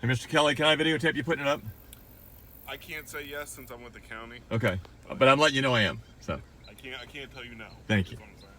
Hey, Mr. Kelly, can I videotape you putting it up? I can't say yes since I'm with the county. Okay, but I'm letting you know I am. So I can't tell you no. Thank you. That's what I'm saying.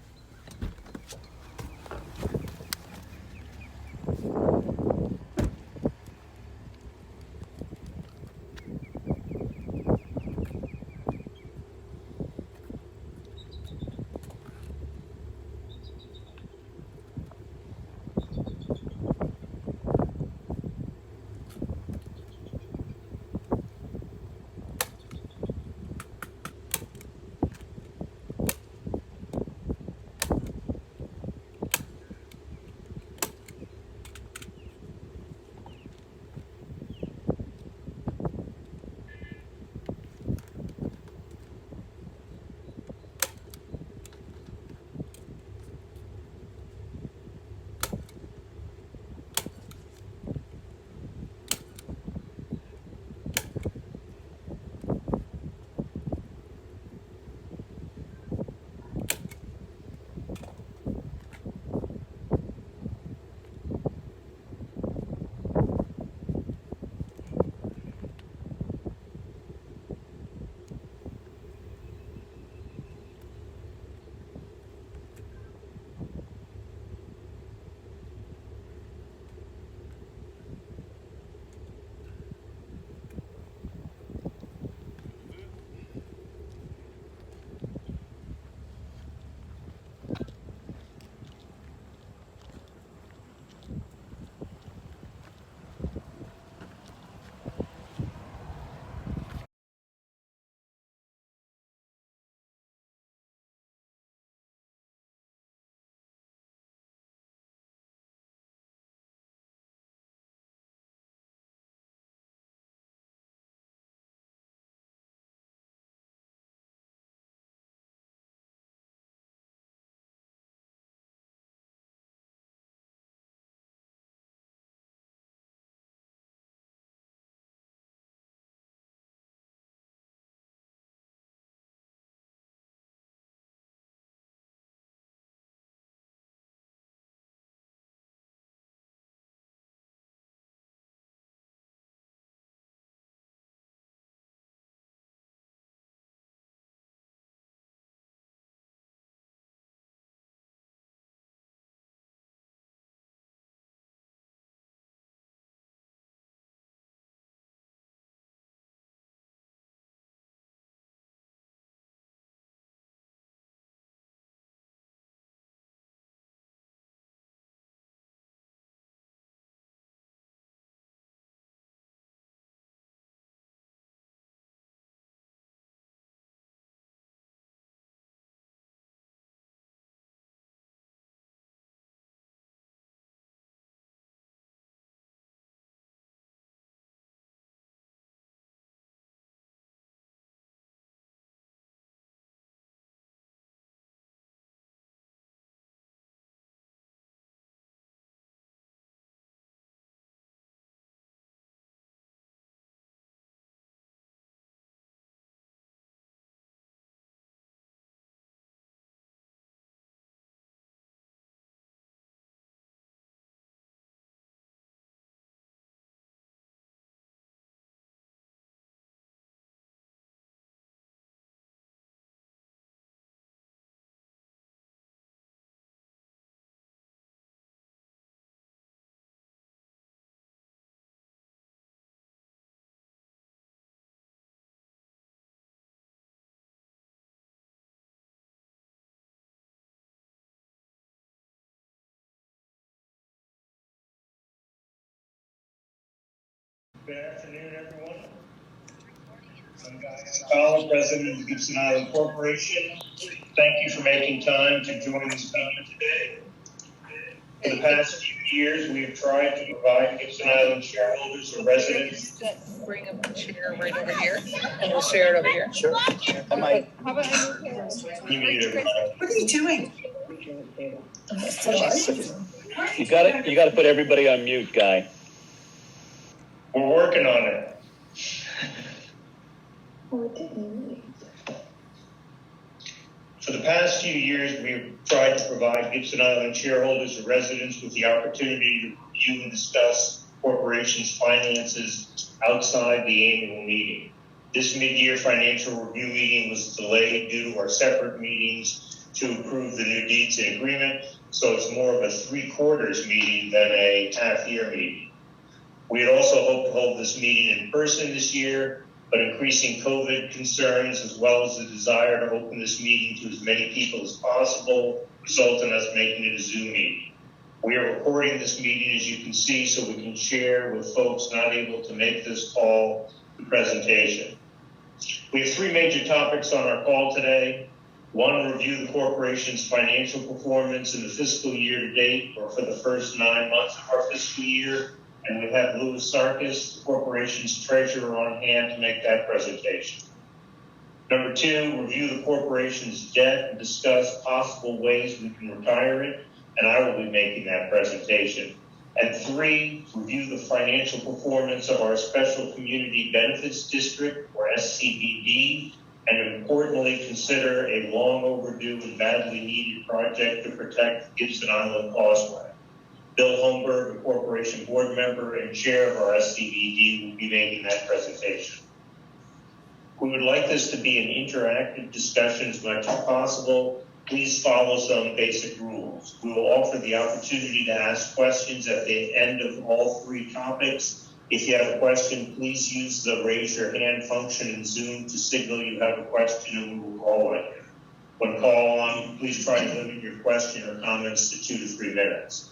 Good afternoon, everyone. I'm John Berish, President of Gibson Island Corporation. Thank you for making time to join this meeting today. For the past few years, we have tried to provide Gibson Island shareholders and residents. Bring a chair right over here, and we'll share it over here. Sure. I might. How about I move here? You need everybody. What are you doing? You got to put everybody on mute, Guy. We're working on it. For the past few years, we've tried to provide Gibson Island shareholders and residents with the opportunity to review and discuss corporation's finances outside the annual meeting. This mid-year financial review meeting was delayed due to our separate meetings to approve the new deeds and agreement, so it's more of a 3/4 meeting than a half-year meeting. We had also hoped to hold this meeting in person this year, but increasing COVID concerns as well as the desire to open this meeting to as many people as possible result in us making it a Zoom meeting. We are recording this meeting, as you can see, so we can share with folks not able to make this call the presentation. We have 3 major topics on our call today. 1, review the corporation's financial performance in the fiscal year to date, or for the first 9 months of our fiscal year. And we have Louis Sarkis, the corporation's treasurer, on hand to make that presentation. Number 2, review the corporation's debt and discuss possible ways we can retire it, and I will be making that presentation. And 3, review the financial performance of our Special Community Benefits District, or SCBD, and importantly, consider a long overdue and badly needed project to protect the Gibson Island Causeway. Bill Holmberg, a corporation board member and chair of our SCBD, will be making that presentation. We would like this to be an interactive discussion as much as possible. Please follow some basic rules. We will offer the opportunity to ask questions at the end of all 3 topics. If you have a question, please use the raise your hand function in Zoom to signal you have a question, and we will call on you. When called on, please try to limit your question or comments to 2 to 3 minutes.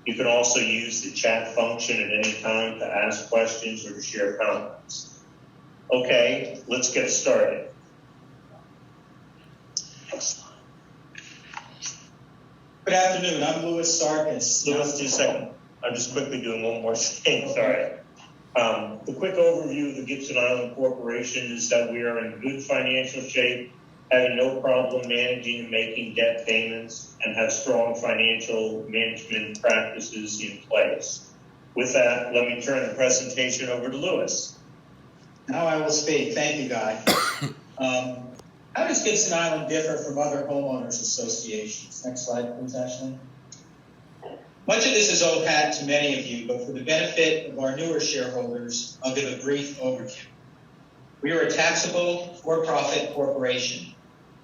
You can also use the chat function at any time to ask questions or to share comments. Okay, let's get started. Good afternoon. I'm Louis Sarkis. Louis, just a second. I'm just quickly doing one more thing. Sorry. The quick overview of the Gibson Island Corporation is that we are in good financial shape, having no problem managing and making debt payments, and have strong financial management practices in place. With that, let me turn the presentation over to Louis. Now I will speak. Thank you, Guy. How does Gibson Island differ from other homeowners associations? Next slide, please, Ashley. Much of this is old hat to many of you, but for the benefit of our newer shareholders, I'll give a brief overview. We are a taxable for-profit corporation.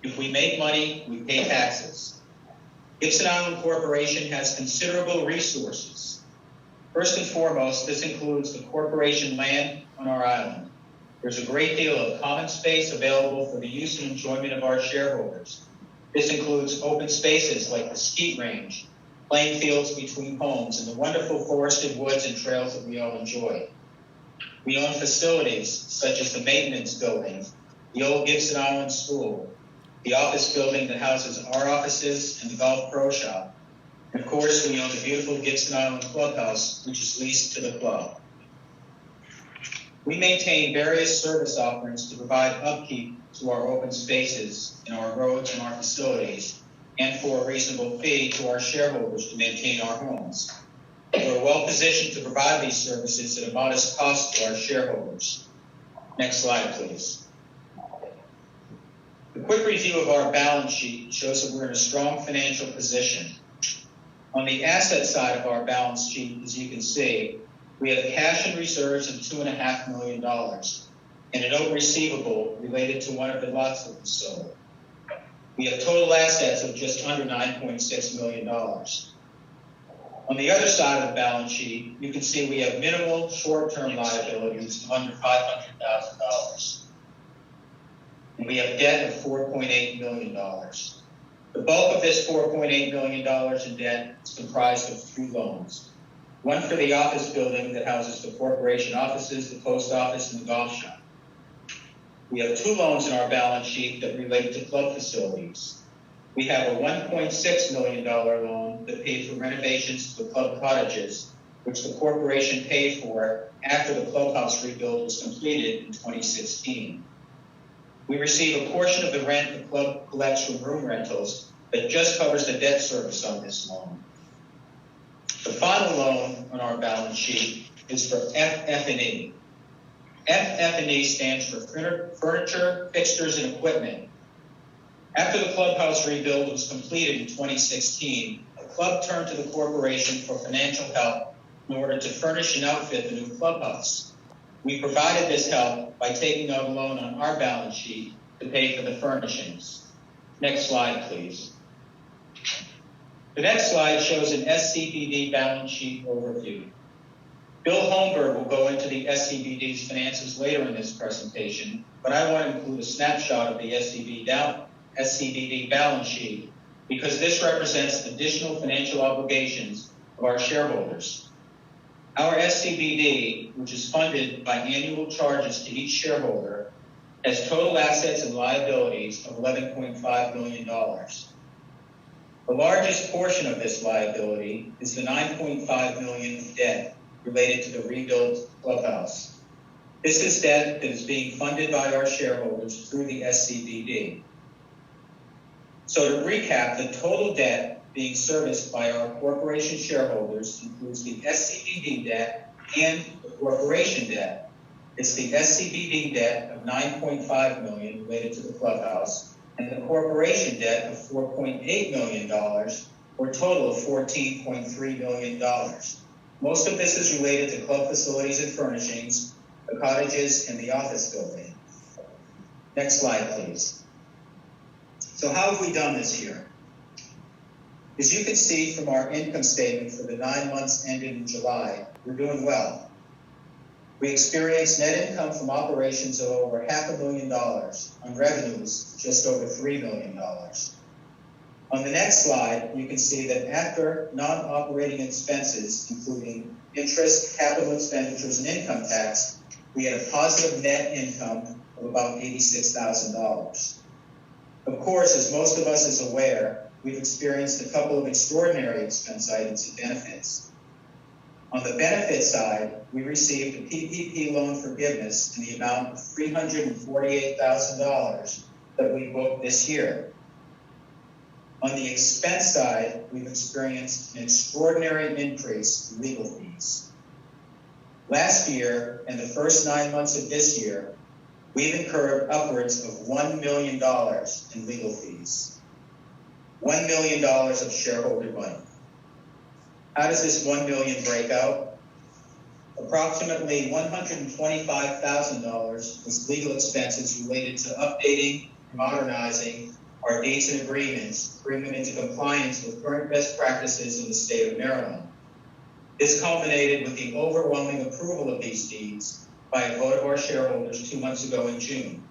If we make money, we pay taxes. Gibson Island Corporation has considerable resources. First and foremost, this includes the corporation land on our island. There's a great deal of common space available for the use and enjoyment of our shareholders. This includes open spaces like the skeet range, playing fields between homes, and the wonderful forested woods and trails that we all enjoy. We own facilities such as the maintenance building, the old Gibson Island School, the office building that houses our offices, and the golf pro shop. And of course, we own the beautiful Gibson Island Clubhouse, which is leased to the club. We maintain various service offerings to provide upkeep to our open spaces in our roads and our facilities, and for a reasonable fee to our shareholders to maintain our homes. We're well positioned to provide these services at a modest cost to our shareholders. Next slide, please. A quick review of our balance sheet shows that we're in a strong financial position. On the asset side of our balance sheet, as you can see, we have cash and reserves of $2.5 million and a note receivable related to one of the lots that was sold. We have total assets of just under $9.6 million. On the other side of the balance sheet, you can see we have minimal short-term liabilities of under $500,000. And we have debt of $4.8 million. The bulk of this $4.8 million in debt is comprised of 3 loans. One for the office building that houses the corporation offices, the post office, and the golf shop. We have 2 loans in our balance sheet that relate to club facilities. We have a $1.6 million loan that paid for renovations to the club cottages, which the corporation paid for after the clubhouse rebuild was completed in 2016. We receive a portion of the rent the club collects from room rentals that just covers the debt service on this loan. The final loan on our balance sheet is for FF&E. FF&E stands for furniture, fixtures, and equipment. After the clubhouse rebuild was completed in 2016, the club turned to the corporation for financial help in order to furnish and outfit the new clubhouse. We provided this help by taking out a loan on our balance sheet to pay for the furnishings. Next slide, please. The next slide shows an SCBD balance sheet overview. Bill Holmberg will go into the SCBD's finances later in this presentation, but I want to include a snapshot of the SCBD balance sheet because this represents additional financial obligations of our shareholders. Our SCBD, which is funded by annual charges to each shareholder, has total assets and liabilities of $11.5 million. The largest portion of this liability is the $9.5 million of debt related to the rebuilt clubhouse. This is debt that is being funded by our shareholders through the SCBD. So to recap, the total debt being serviced by our corporation shareholders includes the SCBD debt and the corporation debt. It's the SCBD debt of $9.5 million related to the clubhouse and the corporation debt of $4.8 million, or a total of $14.3 million. Most of this is related to club facilities and furnishings, the cottages, and the office building. Next slide, please. So how have we done this year? As you can see from our income statement for the 9 months ended in July, we're doing well. We experienced net income from operations of over $500,000 on revenues of just over $3 million. On the next slide, you can see that after non-operating expenses, including interest, capital expenditures, and income tax, we had a positive net income of about $86,000. Of course, as most of us is aware, we've experienced a couple of extraordinary expense items and benefits. On the benefit side, we received a PPP loan forgiveness in the amount of $348,000 that we booked this year. On the expense side, we've experienced an extraordinary increase in legal fees. Last year and the first 9 months of this year, we've incurred upwards of $1 million in legal fees. $1 million of shareholder money. How does this $1 million break out? Approximately $125,000 was legal expenses related to updating and modernizing our deeds and agreements, bring them into compliance with current best practices in the state of Maryland. This culminated with the overwhelming approval of these deeds by a vote of our shareholders 2 months ago in June.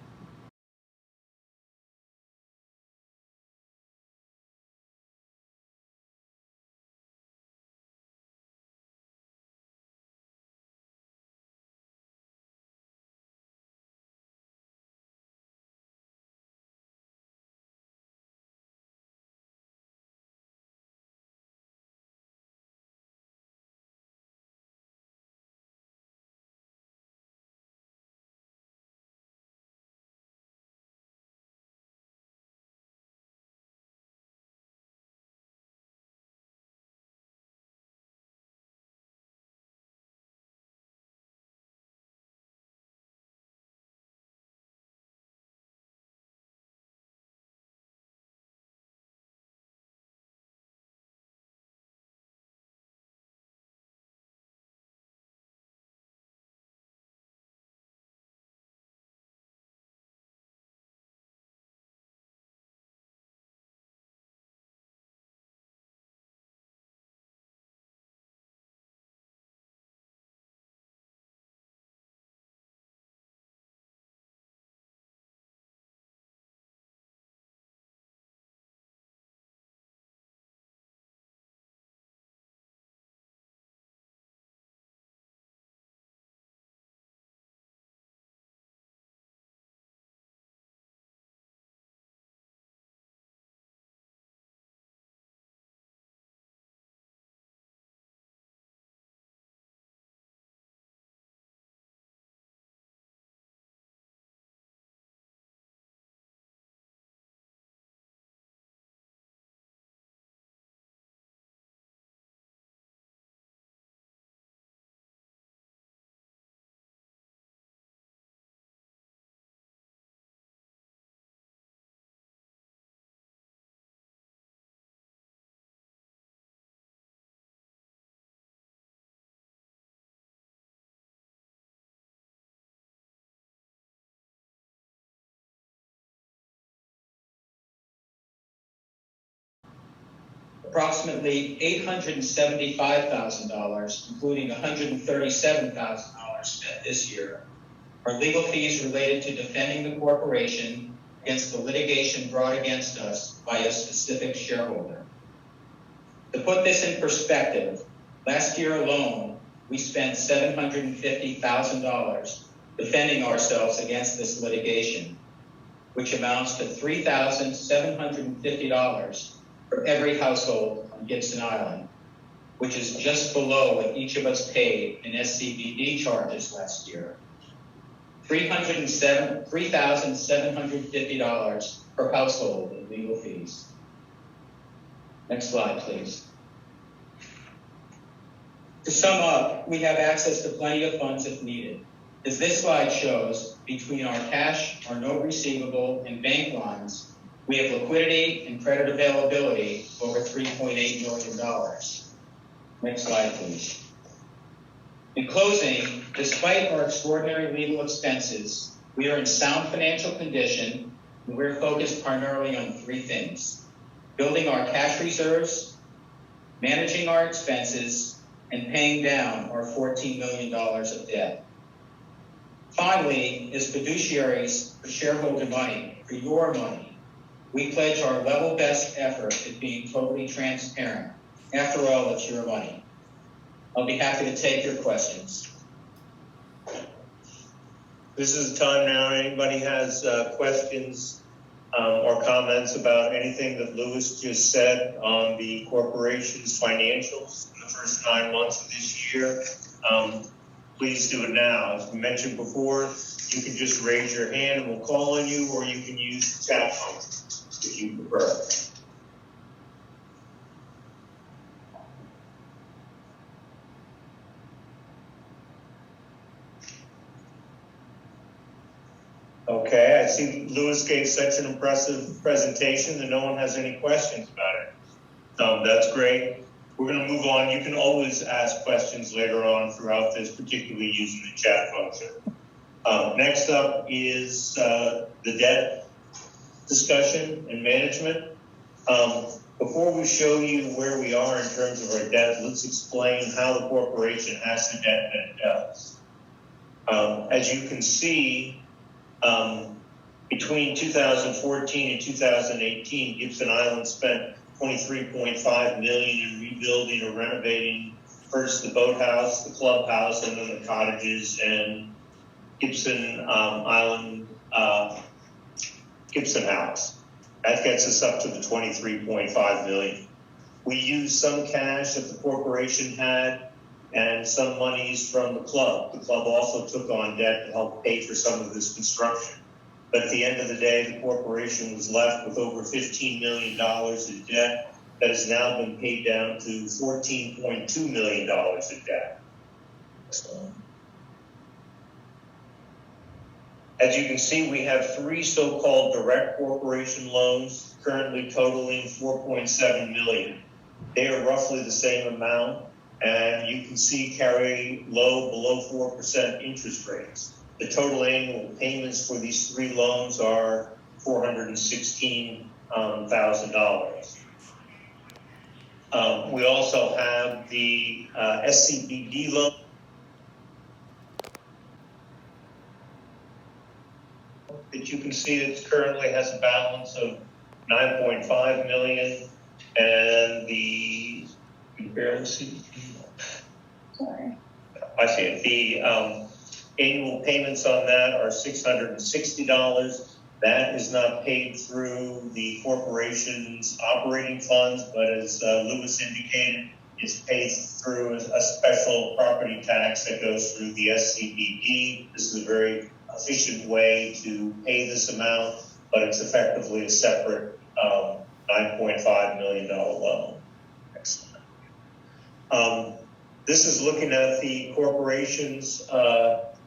approximately $875,000, including $137,000 spent this year, are legal fees related to defending the corporation against the litigation brought against us by a specific shareholder. To put this in perspective, last year alone, we spent $750,000 defending ourselves against this litigation, which amounts to $3,750 for every household on Gibson Island, which is just below what each of us paid in SCBD charges last year. $3,750 per household in legal fees. Next slide, please. To sum up, we have access to plenty of funds if needed. As this slide shows, between our cash, our note receivable, and bank lines, we have liquidity and credit availability of over $3.8 million. Next slide, please. In closing, despite our extraordinary legal expenses, we are in sound financial condition, and we're focused primarily on three things: building our cash reserves, managing our expenses, and paying down our $14 million of debt. Finally, as fiduciaries for shareholder money, for your money, we pledge our level best effort at being totally transparent. After all, it's your money. I'll be happy to take your questions. This is the time now. Anybody has questions or comments about anything that Lewis just said on the corporation's financials in the first 9 months of this year? Please do it now. As we mentioned before, you can just raise your hand and we'll call on you, or you can use the chat phone if you prefer. Okay, I see Lewis gave such an impressive presentation that no one has any questions about it. That's great. We're going to move on. You can always ask questions later on throughout this, particularly using the chat function. Next up is the debt discussion and management. Before we show you where we are in terms of our debt, let's explain how the corporation has the debt that it does. As you can see, between 2014 and 2018, Gibson Island spent $23.5 million in rebuilding or renovating first the boathouse, the clubhouse, and then the cottages and Gibson Island Gibson House. That gets us up to the $23.5 million. We used some cash that the corporation had and some monies from the club. The club also took on debt to help pay for some of this construction. But at the end of the day, the corporation was left with over $15 million in debt that has now been paid down to $14.2 million in debt. As you can see, we have three so-called direct corporation loans currently totaling $4.7 million. They are roughly the same amount, and you can see carry low, below 4% interest rates. The total annual payments for these three loans are $416,000. We also have the SCBD loan. That you can see it currently has a balance of $9.5 million, and the you can barely see. Sorry. I see it. The annual payments on that are $660. That is not paid through the corporation's operating funds, but as Lewis indicated, it's paid through a special property tax that goes through the SCBD. This is a very efficient way to pay this amount, but it's effectively a separate $9.5 million loan. Excellent. This is looking at the corporation's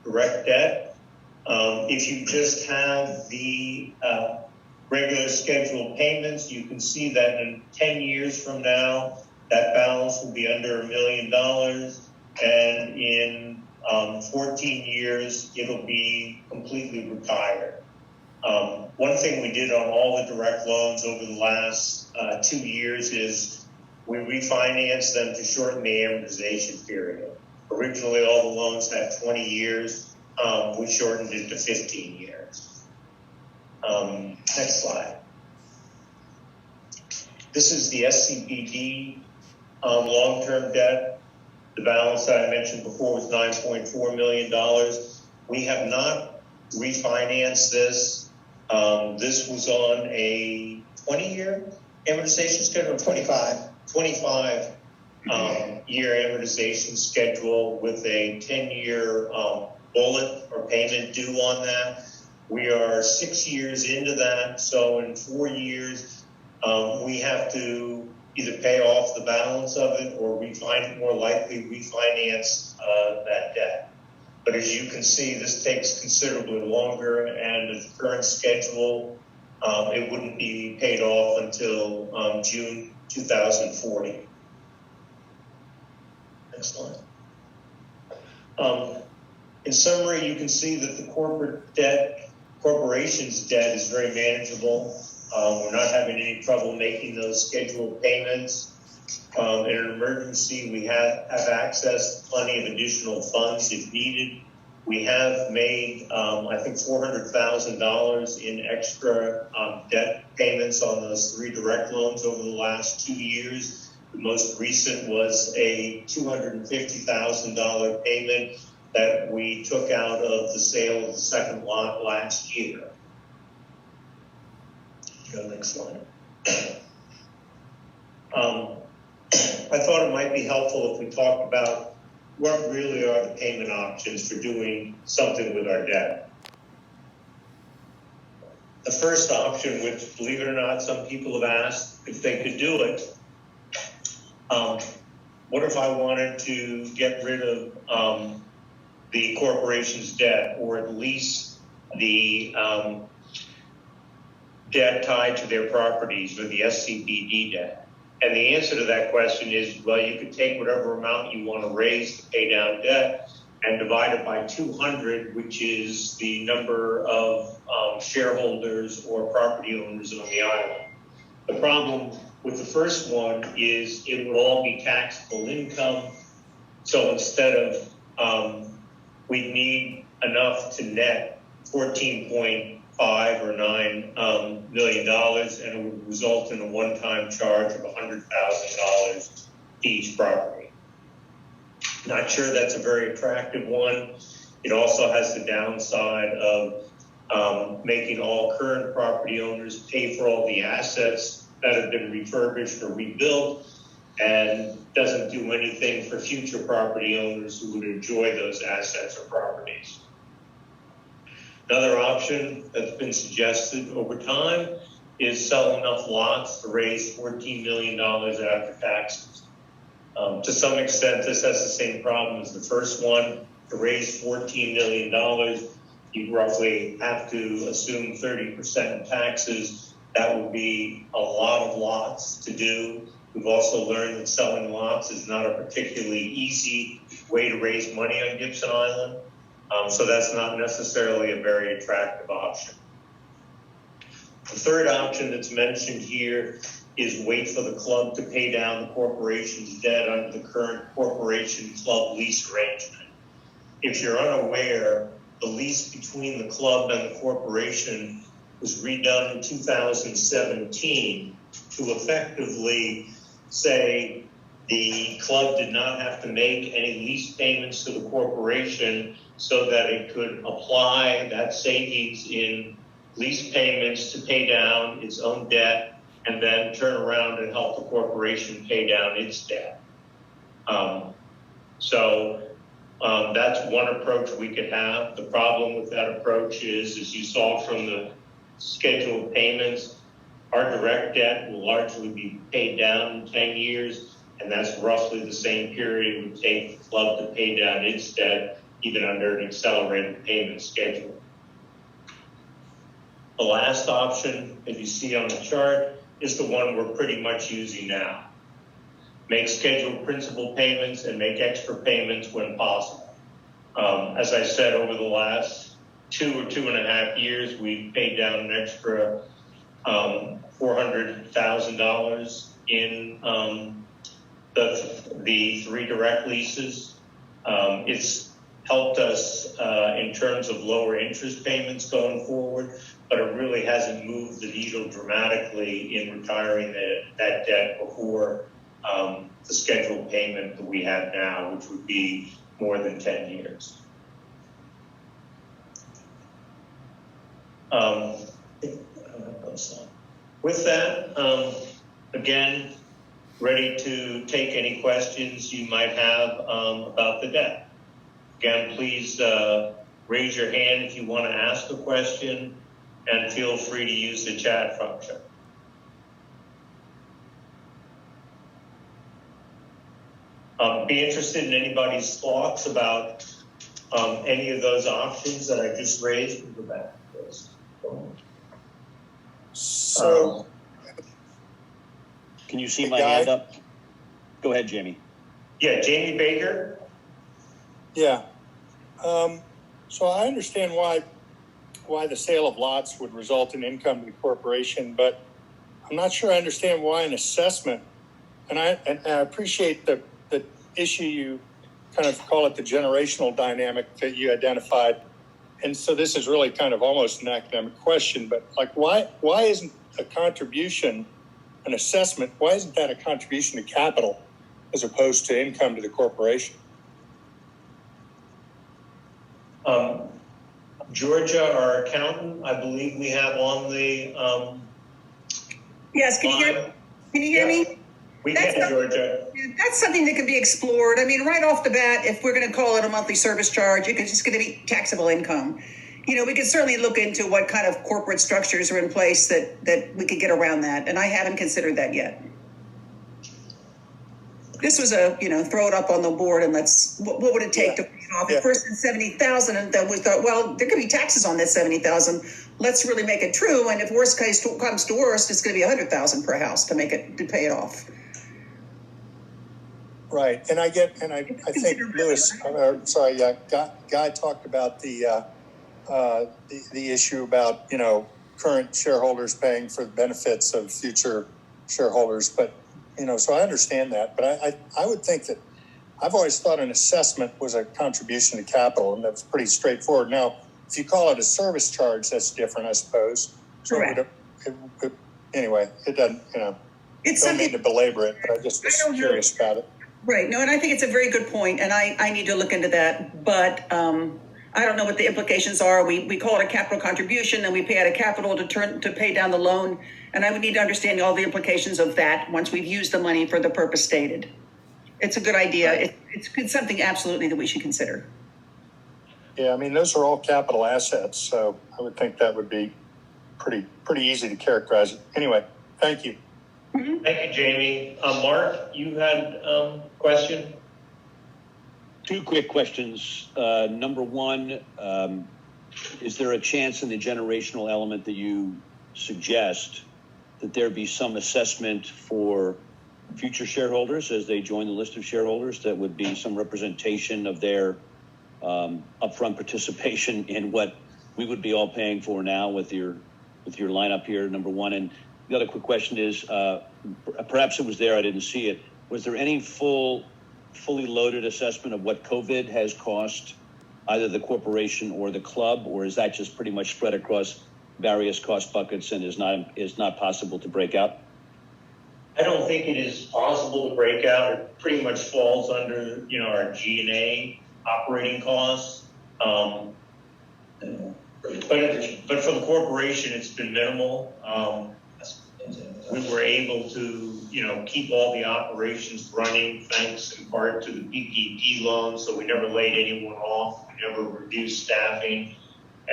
direct debt. If you just have the regular scheduled payments, you can see that in 10 years from now, that balance will be under $1 million, and in 14 years, it'll be completely retired. One thing we did on all the direct loans over the last 2 years is we refinanced them to shorten the amortization period. Originally, all the loans had 20 years. We shortened it to 15 years. Next slide. This is the SCBD long-term debt. The balance that I mentioned before was $9.4 million. We have not refinanced this. This was on a 20-year amortization schedule, 25 year amortization schedule with a 10-year bullet or payment due on that. We are 6 years into that, so in 4 years, we have to either pay off the balance of it or more likely refinance that debt. But as you can see, this takes considerably longer, and at the current schedule, it wouldn't be paid off until June 2040. Next slide. In summary, you can see that the corporation's debt is very manageable. We're not having any trouble making those scheduled payments. In an emergency, we have access to plenty of additional funds if needed. We have made, I think, $400,000 in extra debt payments on those 3 direct loans over the last 2 years. The most recent was a $250,000 payment that we took out of the sale of the second lot last year. Go next slide. I thought it might be helpful if we talked about what really are the payment options for doing something with our debt. The first option, which, believe it or not, some people have asked if they could do it. What if I wanted to get rid of the corporation's debt, or at least the debt tied to their properties, or the SCBD debt? And the answer to that question is, well, you could take whatever amount you want to raise to pay down debt and divide it by 200, which is the number of shareholders or property owners on the island. The problem with the first one is it would all be taxable income. So instead of, we'd need enough to net 14.5 or $9 million, and it would result in a one-time charge of $100,000 to each property. Not sure that's a very attractive one. It also has the downside of making all current property owners pay for all the assets that have been refurbished or rebuilt, and doesn't do anything for future property owners who would enjoy those assets or properties. Another option that's been suggested over time is sell enough lots to raise $14 million after taxes. To some extent, this has the same problem as the first one. To raise $14 million, you roughly have to assume 30% taxes. That would be a lot of lots to do. We've also learned that selling lots is not a particularly easy way to raise money on Gibson Island. So that's not necessarily a very attractive option. The third option that's mentioned here is wait for the club to pay down the corporation's debt under the current corporation club lease arrangement. If you're unaware, the lease between the club and the corporation was redone in 2017 to effectively say the club did not have to make any lease payments to the corporation, so that it could apply that savings in lease payments to pay down its own debt, and then turn around and help the corporation pay down its debt. That's one approach we could have. The problem with that approach is, as you saw from the scheduled payments, our direct debt will largely be paid down in 10 years, and that's roughly the same period it would take the club to pay down its debt, even under an accelerated payment schedule. The last option, as you see on the chart, is the one we're pretty much using now. Make scheduled principal payments and make extra payments when possible. As I said, over the last 2 or 2.5 years, we've paid down an extra $400,000 in the 3 direct leases. It's helped us in terms of lower interest payments going forward, but it really hasn't moved the needle dramatically in retiring that debt before the scheduled payment that we have now, which would be more than 10 years. With that, again, ready to take any questions you might have about the debt. Again, please raise your hand if you want to ask a question, and feel free to use the chat function. Be interested in anybody's thoughts about any of those options that I just raised. We'll go back to this. So, Can you see my hand up? Go ahead, Jamie. Yeah, Jamie Baker. yeah. So I understand why the sale of lots would result in income to the corporation, but I'm not sure I understand why an assessment, and I appreciate the issue you kind of call it the generational dynamic that you identified. And so this is really kind of almost an academic question, but like why isn't a contribution, an assessment, why isn't that a contribution to capital as opposed to income to the corporation? Georgia, our accountant, I believe we have on the Yes, can you hear me? We can, Georgia. That's something that can be explored. I mean, right off the bat, if we're going to call it a monthly service charge, it's just going to be taxable income. You know, we could certainly look into what kind of corporate structures are in place that we could get around that. And I haven't considered that yet. This was throw it up on the board and what would it take to pay it off? At first it's 70,000, and then we thought, well, there could be taxes on that 70,000. Let's really make it true. And if worst case comes to worst, it's going to be 100,000 per house to pay it off. Right, and I think Lewis, Guy talked about the issue about current shareholders paying for the benefits of future shareholders, but so I understand that, but I would think that I've always thought an assessment was a contribution to capital, and that's pretty straightforward. Now, if you call it a service charge, that's different, I suppose. Correct. Anyway, it doesn't. It's don't need to belabor it, but I just was curious about it. Right. No, and I think it's a very good point, and I need to look into that. But I don't know what the implications are. We call it a capital contribution, and we pay out of capital to pay down the loan. And I would need to understand all the implications of that once we've used the money for the purpose stated. It's a good idea. Right. It's something absolutely that we should consider. Yeah, I mean, those are all capital assets, so I would think that would be pretty easy to characterize it. Anyway, thank you. Mm-hmm. Thank you, Jamie. Mark, you had a question? 2 quick questions. Number one, is there a chance in the generational element that you suggest that there be some assessment for future shareholders as they join the list of shareholders, that would be some representation of their upfront participation in what we would be all paying for now with your lineup here, number one? And the other quick question is, perhaps it was there, I didn't see it. Was there any fully loaded assessment of what COVID has cost either the corporation or the club, or is that just pretty much spread across various cost buckets and is not possible to break out? I don't think it is possible to break out. It pretty much falls under, our G&A operating costs. But for the corporation, it's been minimal. We were able to, keep all the operations running thanks in part to the PPP loan. So we never laid anyone off. We never reduced staffing.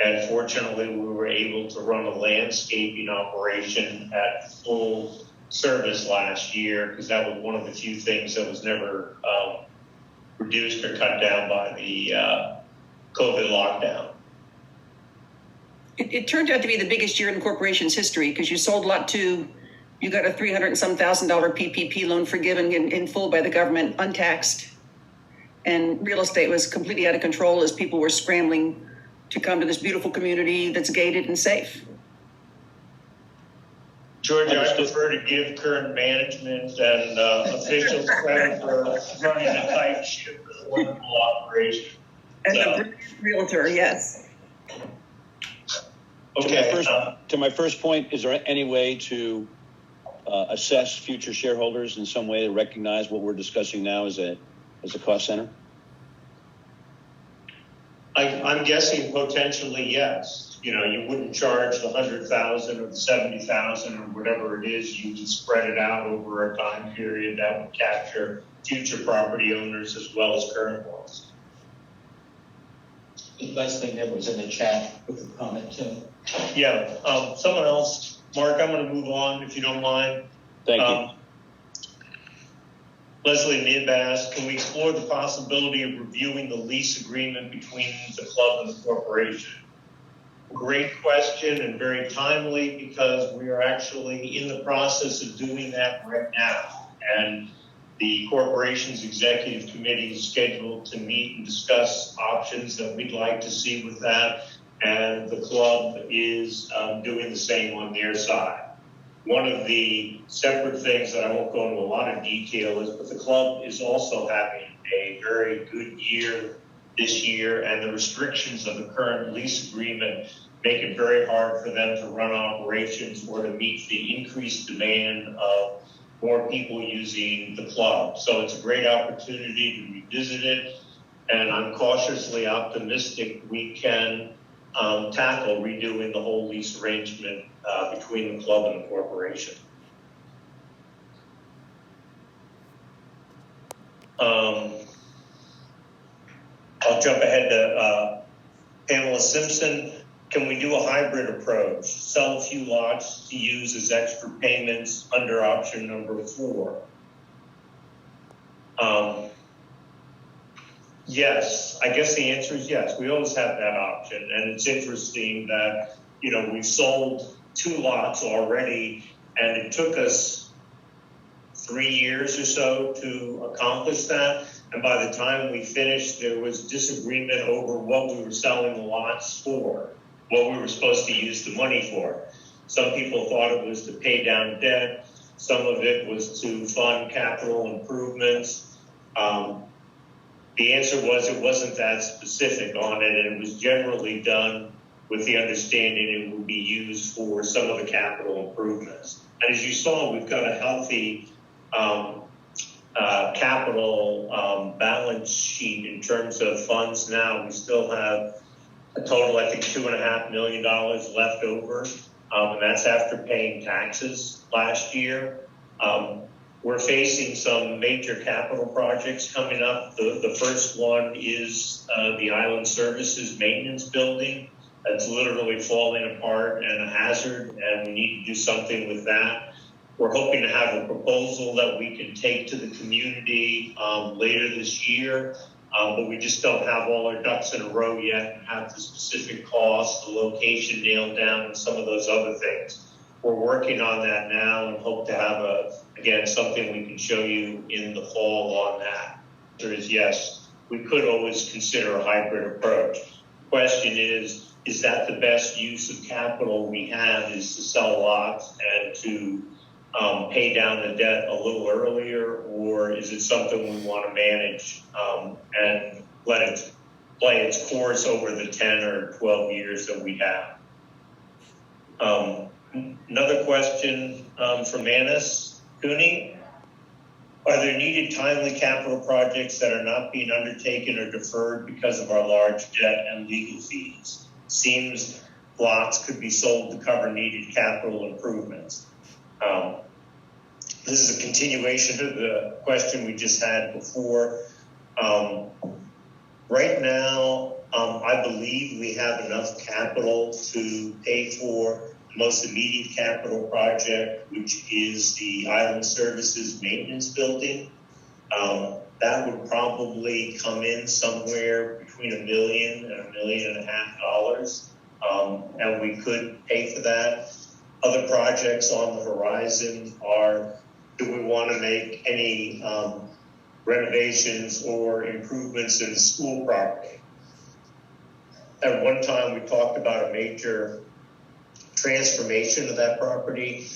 And fortunately, we were able to run a landscaping operation at full service last year, because that was one of the few things that was never reduced or cut down by the COVID lockdown. It turned out to be the biggest year in the corporation's history, because you sold lot 2, you got a $300,000 and some PPP loan forgiven in full by the government, untaxed, and real estate was completely out of control as people were scrambling to come to this beautiful community that's gated and safe. George, I Understood. prefer to give current management and officials credit for running a tight ship with a wonderful operation. And So, the brilliant realtor, yes. okay. To my first point, is there any way to assess future shareholders in some way to recognize what we're discussing now as a cost center? I'm guessing potentially yes. You know, you wouldn't charge the 100,000 or the 70,000 or whatever it is. You would spread it out over a time period that would capture future property owners as well as current ones. Leslie Nib was in the chat with a comment too. Yeah. Someone else, Mark. I'm going to move on if you don't mind. Thank you. Leslie Nib asked, can we explore the possibility of reviewing the lease agreement between the club and the corporation? Great question and very timely, because we are actually in the process of doing that right now. And the corporation's executive committee is scheduled to meet and discuss options that we'd like to see with that. And the club is doing the same on their side. One of the separate things that I won't go into a lot of detail is, but the club is also having a very good year this year, and the restrictions of the current lease agreement make it very hard for them to run operations or to meet the increased demand of more people using the club. So it's a great opportunity to revisit it, and I'm cautiously optimistic we can tackle redoing the whole lease arrangement between the club and the corporation. I'll jump ahead to Pamela Simpson. Can we do a hybrid approach? Sell a few lots to use as extra payments under option number 4. Yes, I guess the answer is yes. We always have that option. And it's interesting that, you know, we've sold 2 lots already, and it took us 3 years or so to accomplish that. And by the time we finished, there was disagreement over what we were selling the lots for, what we were supposed to use the money for. Some people thought it was to pay down debt. Some of it was to fund capital improvements. The answer was it wasn't that specific on it, and it was generally done with the understanding it would be used for some of the capital improvements. And as you saw, we've got a healthy capital balance sheet in terms of funds now. We still have a total, I think, $2.5 million left over, and that's after paying taxes last year. We're facing some major capital projects coming up. The first one is the Island Services Maintenance Building. That's literally falling apart and a hazard, and we need to do something with that. We're hoping to have a proposal that we can take to the community later this year, but we just don't have all our ducks in a row yet and have the specific cost, the location nailed down, and some of those other things. We're working on that now and hope to have again, something we can show you in the fall on that. The answer is yes, we could always consider a hybrid approach. The question is that the best use of capital we have is to sell lots and to pay down the debt a little earlier, or is it something we want to manage and let it play its course over the 10 or 12 years that we have? Another question from Annis Cooney. Are there needed timely capital projects that are not being undertaken or deferred because of our large debt and legal fees? Seems lots could be sold to cover needed capital improvements. This is a continuation of the question we just had before. Right now, I believe we have enough capital to pay for the most immediate capital project, which is the Island Services Maintenance Building. That would probably come in somewhere between $1 million and $1.5 million, and we could pay for that. Other projects on the horizon are, do we want to make any renovations or improvements in the school property? At one time, we talked about a major transformation of that property.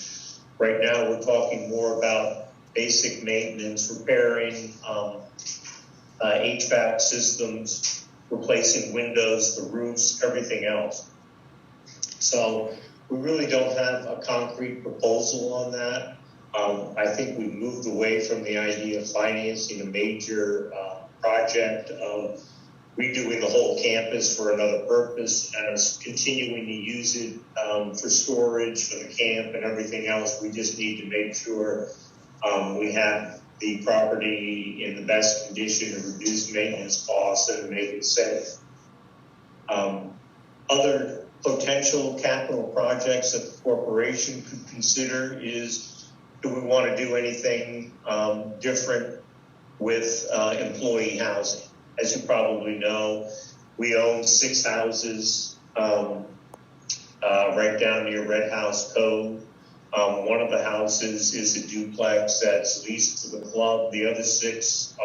Right now, we're talking more about basic maintenance, repairing HVAC systems, replacing windows, the roofs, everything else. So we really don't have a concrete proposal on that. I think we've moved away from the idea of financing a major project of redoing the whole campus for another purpose and us continuing to use it for storage for the camp and everything else. We just need to make sure we have the property in the best condition to reduce maintenance costs and make it safe. Other potential capital projects that the corporation could consider is, do we want to do anything different with employee housing? As you probably know, we own 6 houses right down near Red House Cove. One of the houses is a duplex that's leased to the club. The other 6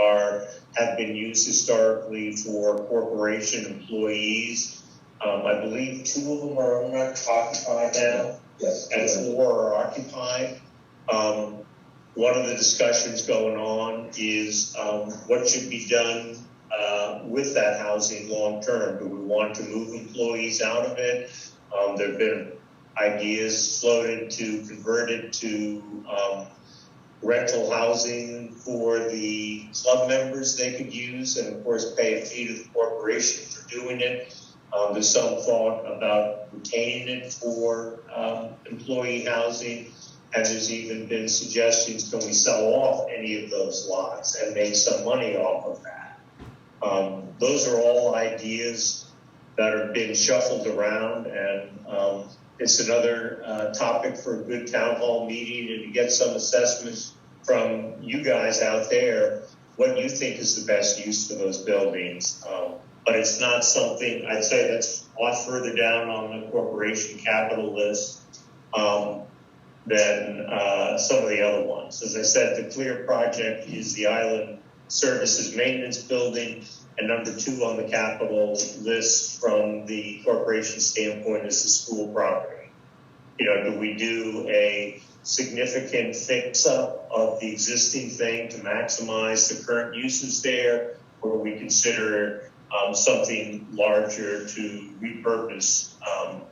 have been used historically for corporation employees. I believe 2 of them are occupied now, yes, and 4 are occupied. One of the discussions going on is what should be done with that housing long term. Do we want to move employees out of it? There have been ideas floated to convert it to rental housing for the club members they could use, and of course pay a fee to the corporation for doing it. There's some thought about retaining it for employee housing, and there's even been suggestions, can we sell off any of those lots and make some money off of that? Those are all ideas that are being shuffled around, and it's another topic for a good town hall meeting, and to get some assessments from you guys out there, what you think is the best use for those buildings. But it's not something, I'd say that's a lot further down on the corporation capital list than some of the other ones. As I said, the clear project is the Island Services Maintenance Building, and number 2 on the capital list from the corporation standpoint is the school property. You know, do we do a significant fix-up of the existing thing to maximize the current uses there, or do we consider something larger to repurpose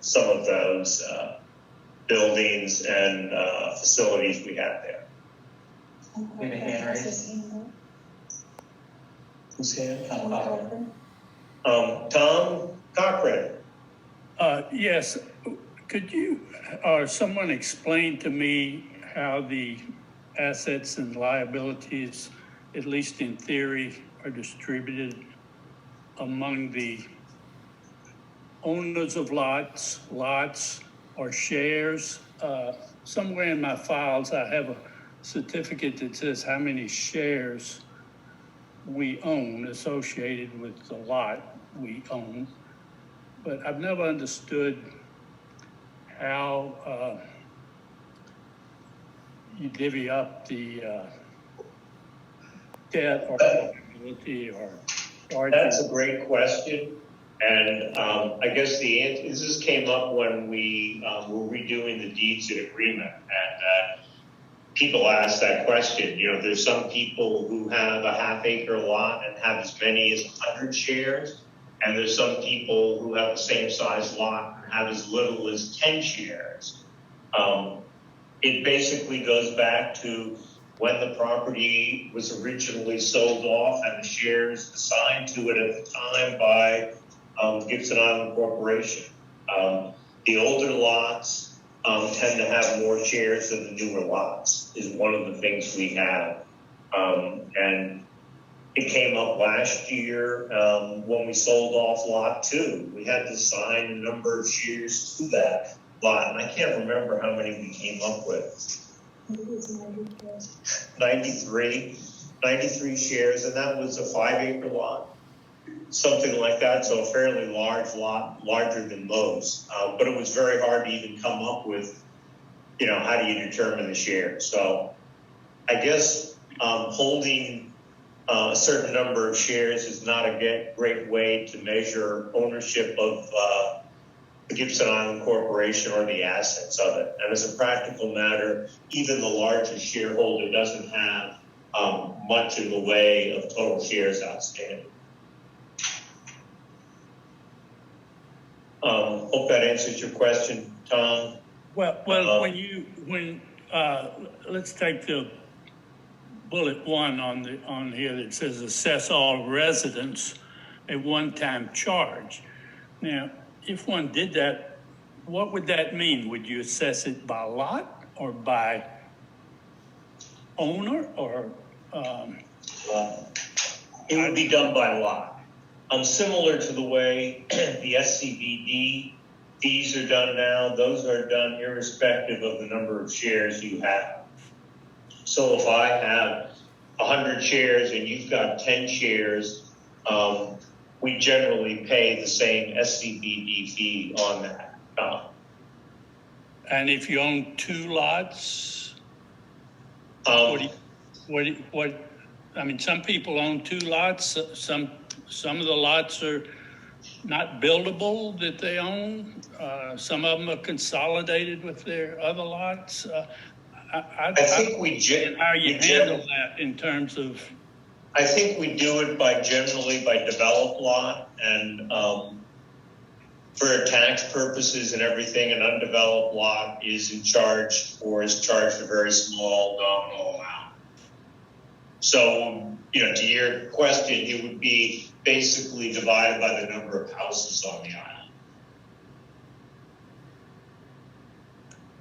some of those buildings and facilities we have there? Who's here? Tom Cochran. Yes. Could you or someone explain to me how the assets and liabilities, at least in theory, are distributed among the owners of lots or shares? Somewhere in my files, I have a certificate that says how many shares we own associated with the lot we own, but I've never understood how you divvy up the debt or liability or charges. That's a great question. And I guess the answer, this came up when we were redoing the deeds and agreement. And people ask that question. You know, there's some people who have a half-acre lot and have as many as 100 shares. And there's some people who have the same size lot and have as little as 10 shares. It basically goes back to when the property was originally sold off and the shares assigned to it at the time by Gibson Island Corporation. The older lots tend to have more shares than the newer lots, is one of the things we have. And it came up last year when we sold off lot 2. We had to assign a number of shares to that lot, and I can't remember how many we came up with. 93 shares, and that was a 5-acre lot, something like that. So a fairly large lot, larger than most. But it was very hard to even come up with, you know, how do you determine the shares? So I guess holding a certain number of shares is not a great way to measure ownership of the Gibson Island Corporation or the assets of it. And as a practical matter, even the largest shareholder doesn't have much in the way of total shares outstanding. Hope that answers your question, Tom. Well, let's take the bullet one on here that says assess all residents a one-time charge. Now, if one did that, what would that mean? Would you assess it by lot or by owner or? It would be done by lot. Similar to the way the SCBD fees are done now, those are done irrespective of the number of shares you have. So if I have 100 shares and you've got 10 shares, we generally pay the same SCBD fee on that. And if you own two lots, I mean, some people own two lots. Some of the lots are not buildable that they own. Some of them are consolidated with their other lots. I think how you handle that in terms of. I think we do it generally by developed lot, and for tax purposes and everything, an undeveloped lot is charged a very small nominal amount. So, to your question, it would be basically divided by the number of houses on the island.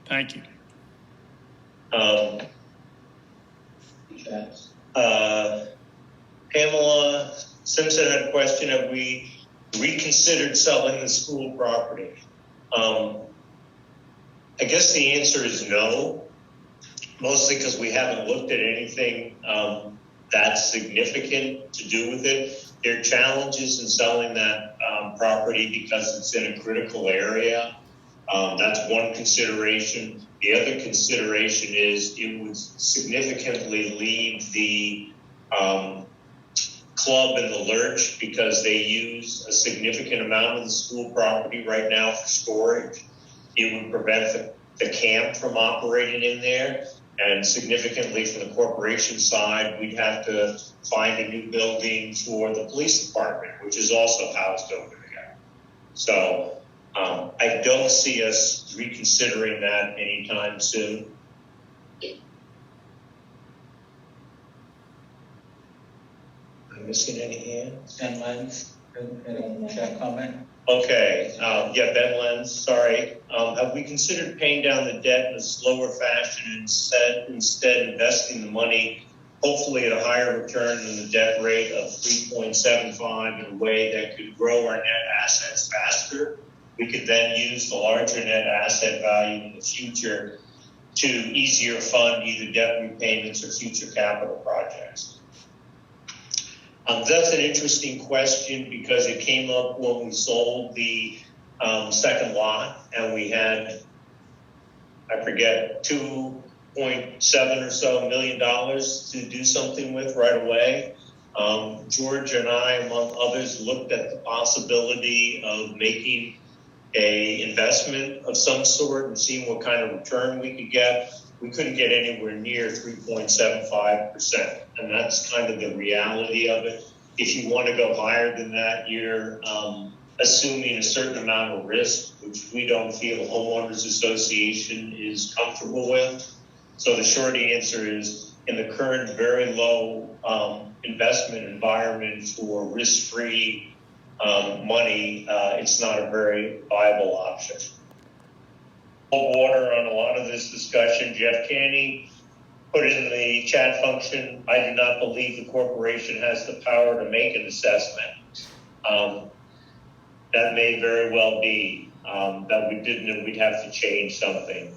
Thank you. Pamela Simpson had a question: have we reconsidered selling the school property? I guess the answer is no, mostly because we haven't looked at anything that's significant to do with it. There are challenges in selling that property because it's in a critical area. That's one consideration. The other consideration is it would significantly leave the club in the lurch because they use a significant amount of the school property right now for storage. It would prevent the camp from operating in there. And significantly from the corporation side, we'd have to find a new building for the police department, which is also housed over there. So I don't see us reconsidering that anytime soon. Am I missing any hands? And Lenz, chat comment. Okay, Ben Lenz, sorry. Have we considered paying down the debt in a slower fashion and instead investing the money, hopefully at a higher return than the debt rate of 3.75 in a way that could grow our net assets faster? We could then use the larger net asset value in the future to easier fund either debt repayments or future capital projects. That's an interesting question because it came up when we sold the second lot and we had, I forget, $2.7 or so million to do something with right away. George and I, among others, looked at the possibility of making a investment of some sort and seeing what kind of return we could get. We couldn't get anywhere near 3.75%. And that's kind of the reality of it. If you want to go higher than that, you're assuming a certain amount of risk, which we don't feel the homeowners association is comfortable with. So the short answer is, in the current very low investment environment for risk-free money, it's not a very viable option. Water on a lot of this discussion. Jeff Canny put in the chat function, I do not believe the corporation has the power to make an assessment. That may very well be that we didn't, and we'd have to change something.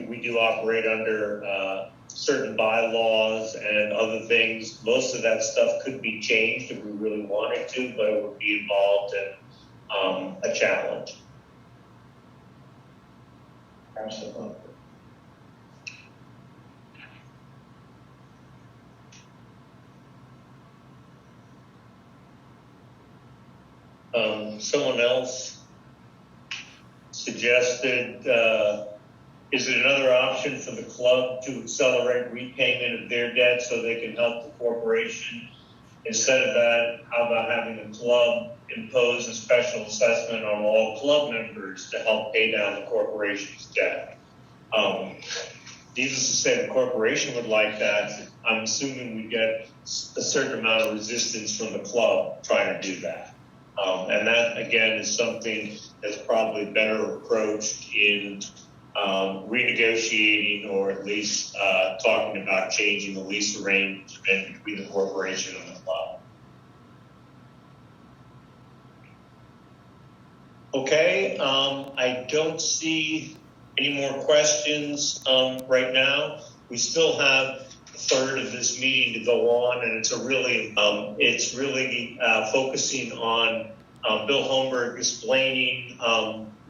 We do operate under certain bylaws and other things. Most of that stuff could be changed if we really wanted to, but it would be involved in a challenge. Absolutely. Someone else suggested, is it another option for the club to accelerate repayment of their debt so they can help the corporation? Instead of that, how about having the club impose a special assessment on all club members to help pay down the corporation's debt? Needless to say, the corporation would like that. I'm assuming we get a certain amount of resistance from the club trying to do that. And that, again, is something that's probably better approached in renegotiating, or at least talking about changing the lease arrangement between the corporation and the club. Okay, I don't see any more questions right now. We still have a third of this meeting to go on, and it's really focusing on Bill Holmberg explaining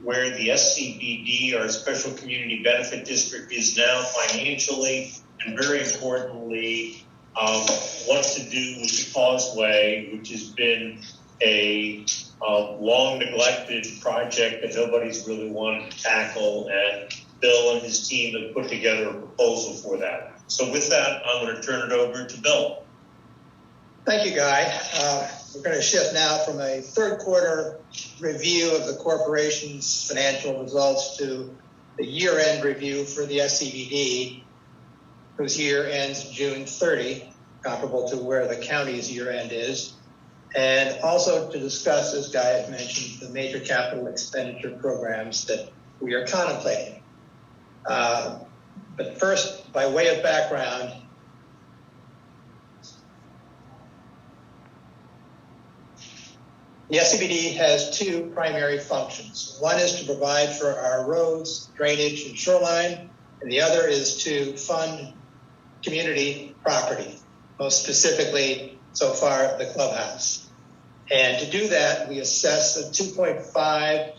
where the SCBD, our Special Community Benefit District, is now financially, and very importantly, what to do with the causeway, which has been a long neglected project that nobody's really wanted to tackle, and Bill and his team have put together a proposal for that. So with that, I'm going to turn it over to Bill. Thank you, Guy. We're going to shift now from a third quarter review of the corporation's financial results to the year-end review for the SCBD, whose year ends June 30, comparable to where the county's year-end is, and also to discuss, as Guy had mentioned, the major capital expenditure programs that we are contemplating. But first, by way of background, the SCBD has two primary functions. One is to provide for our roads, drainage, and shoreline, and the other is to fund community property, most specifically, so far, the clubhouse. And to do that, we assess a 2.5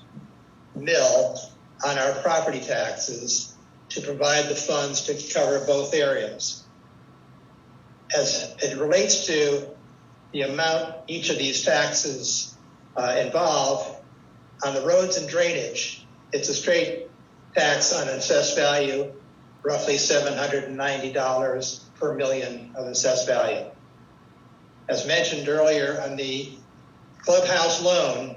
mil on our property taxes to provide the funds to cover both areas. As it relates to the amount each of these taxes involve, on the roads and drainage, it's a straight tax on assessed value, roughly $790 per million of assessed value. As mentioned earlier, on the clubhouse loan,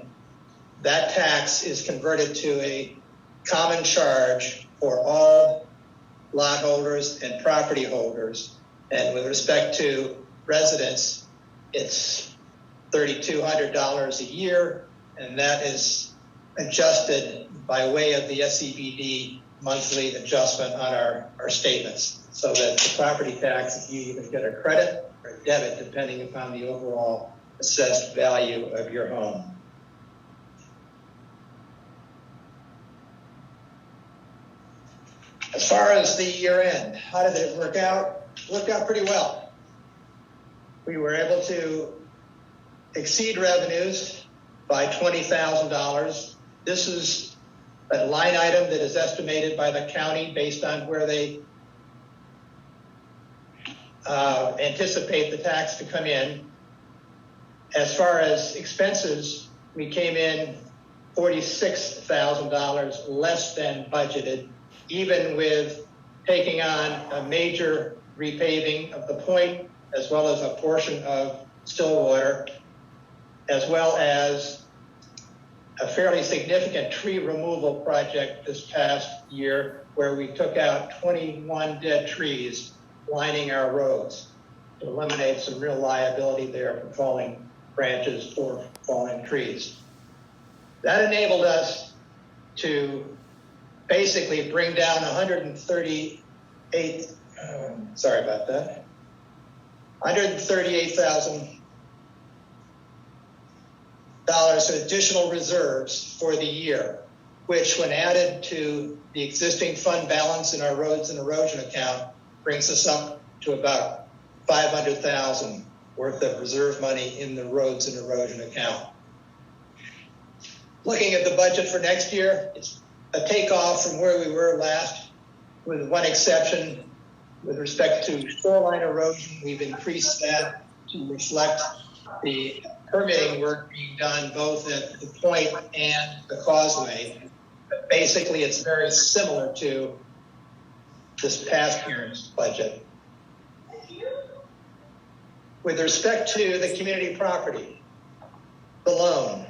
that tax is converted to a common charge for all lot holders and property holders. And with respect to residents, it's $3,200 a year, and that is adjusted by way of the SCBD monthly adjustment on our statements, so that the property tax, you either get a credit or a debit depending upon the overall assessed value of your home. As far as the year end, how did it work out? It worked out pretty well. We were able to exceed revenues by $20,000. This is a line item that is estimated by the county based on where they anticipate the tax to come in. As far as expenses, we came in $46,000 less than budgeted, even with taking on a major repaving of the point, as well as a portion of Stillwater, as well as a fairly significant tree removal project this past year, where we took out 21 dead trees lining our roads to eliminate some real liability there for falling branches or falling trees. That enabled us to basically bring down $138,000 of additional reserves for the year, which, when added to the existing fund balance in our roads and erosion account, brings us up to about $500,000 worth of reserve money in the roads and erosion account. Looking at the budget for next year, it's a takeoff from where we were last, with one exception. With respect to shoreline erosion, we've increased that to reflect the permitting work being done both at the point and the causeway. But basically, it's very similar to this past year's budget. With respect to the community property, the loan,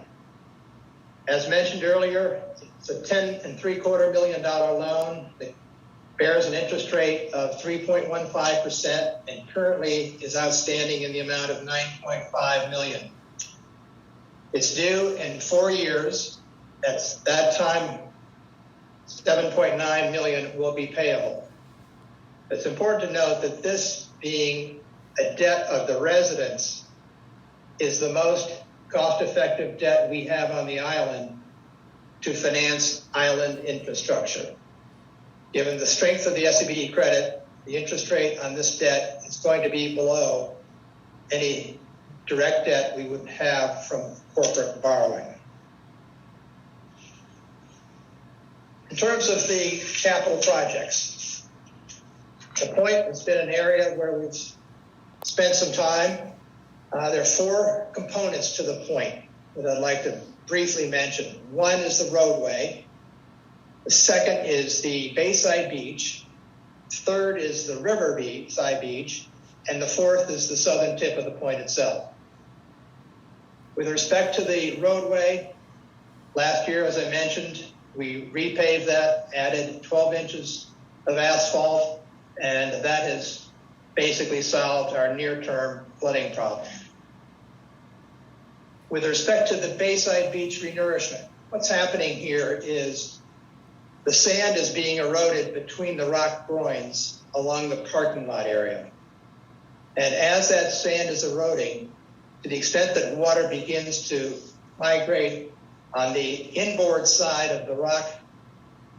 as mentioned earlier, it's a $10.75 million loan that bears an interest rate of 3.15% and currently is outstanding in the amount of $9.5 million. It's due in 4 years. At that time, $7.9 million will be payable. It's important to note that this, being a debt of the residents, is the most cost-effective debt we have on the island to finance island infrastructure. Given the strength of the SCBD credit, the interest rate on this debt is going to be below any direct debt we would have from corporate borrowing. In terms of the capital projects, the point has been an area where we've spent some time. There are 4 components to the point that I'd like to briefly mention. One is the roadway. The second is the Bayside Beach. Third is the Riverside Beach. And the fourth is the southern tip of the point itself. With respect to the roadway, last year, as I mentioned, we repaved that, added 12 inches of asphalt, and that has basically solved our near-term flooding problem. With respect to the Bayside Beach renourishment, what's happening here is the sand is being eroded between the rock groins along the parking lot area. And as that sand is eroding, to the extent that water begins to migrate on the inboard side of the rock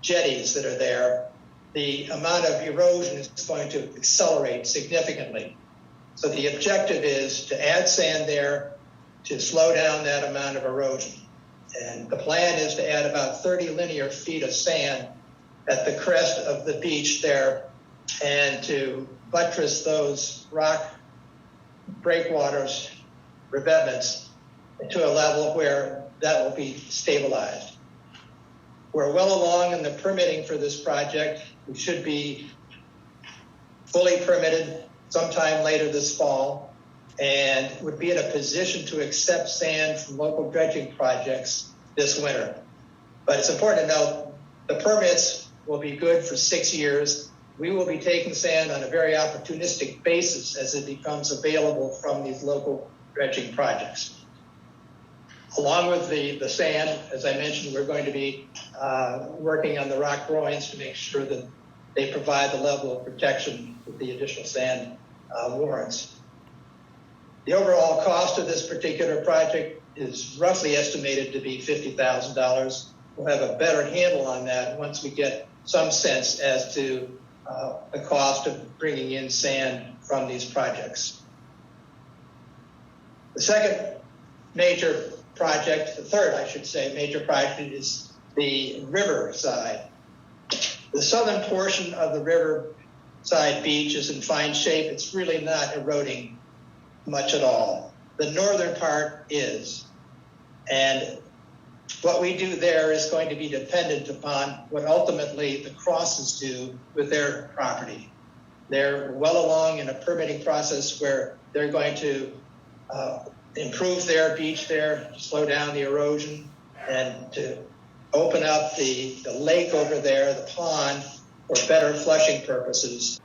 jetties that are there, the amount of erosion is going to accelerate significantly. So the objective is to add sand there to slow down that amount of erosion. And the plan is to add about 30 linear feet of sand at the crest of the beach there and to buttress those rock breakwaters, revetments, to a level where that will be stabilized. We're well along in the permitting for this project. We should be fully permitted sometime later this fall and would be in a position to accept sand from local dredging projects this winter. But it's important to note the permits will be good for 6 years. We will be taking sand on a very opportunistic basis as it becomes available from these local dredging projects. Along with the sand, as I mentioned, we're going to be working on the rock groins to make sure that they provide the level of protection that the additional sand warrants. The overall cost of this particular project is roughly estimated to be $50,000. We'll have a better handle on that once we get some sense as to the cost of bringing in sand from these projects. The second major project, the third, I should say, major project is the riverside. The southern portion of the riverside beach is in fine shape. It's really not eroding much at all. The northern part is. And what we do there is going to be dependent upon what ultimately the Crosses do with their property. They're well along in a permitting process where they're going to improve their beach there, to slow down the erosion, and to open up the lake over there, the pond, for better flushing purposes.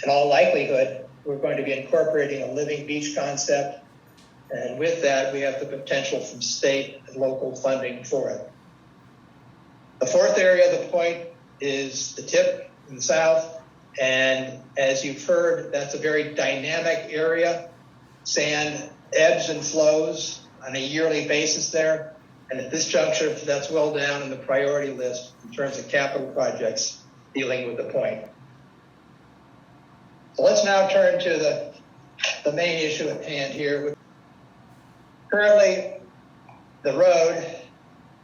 In all likelihood, we're going to be incorporating a living beach concept, and with that, we have the potential from state and local funding for it. The fourth area of the point is the tip in the south, and as you've heard, that's a very dynamic area. Sand ebbs and flows on a yearly basis there, and at this juncture, that's well down in the priority list in terms of capital projects dealing with the point. So let's now turn to the main issue at hand here. Currently, the road,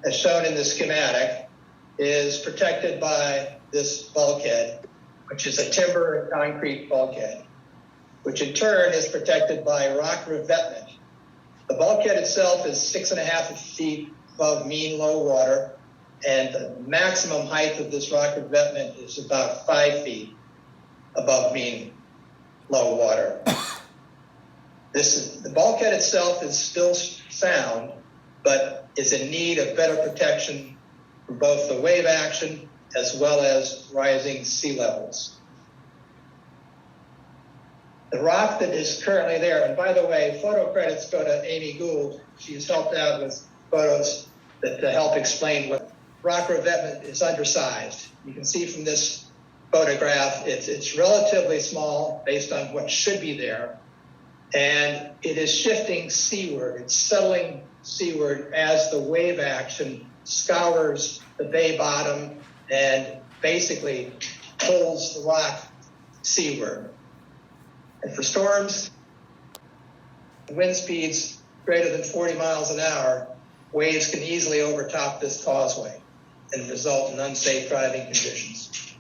as shown in the schematic, is protected by this bulkhead, which is a timber and concrete bulkhead, which in turn is protected by rock revetment The bulkhead itself is 6.5 feet above mean low water, and the maximum height of this rock revetment is about 5 feet above mean low water. The bulkhead itself is still sound, but is in need of better protection from both the wave action as well as rising sea levels. The rock that is currently there, and by the way, photo credits go to Amy Gould. She's helped out with photos that to help explain what rock revetment is undersized. You can see from this photograph, it's relatively small based on what should be there, and it is shifting seaward. It's settling seaward as the wave action scours the bay bottom and basically pulls the rock seaward. And for storms, wind speeds greater than 40 miles an hour, waves can easily overtop this causeway and result in unsafe driving conditions.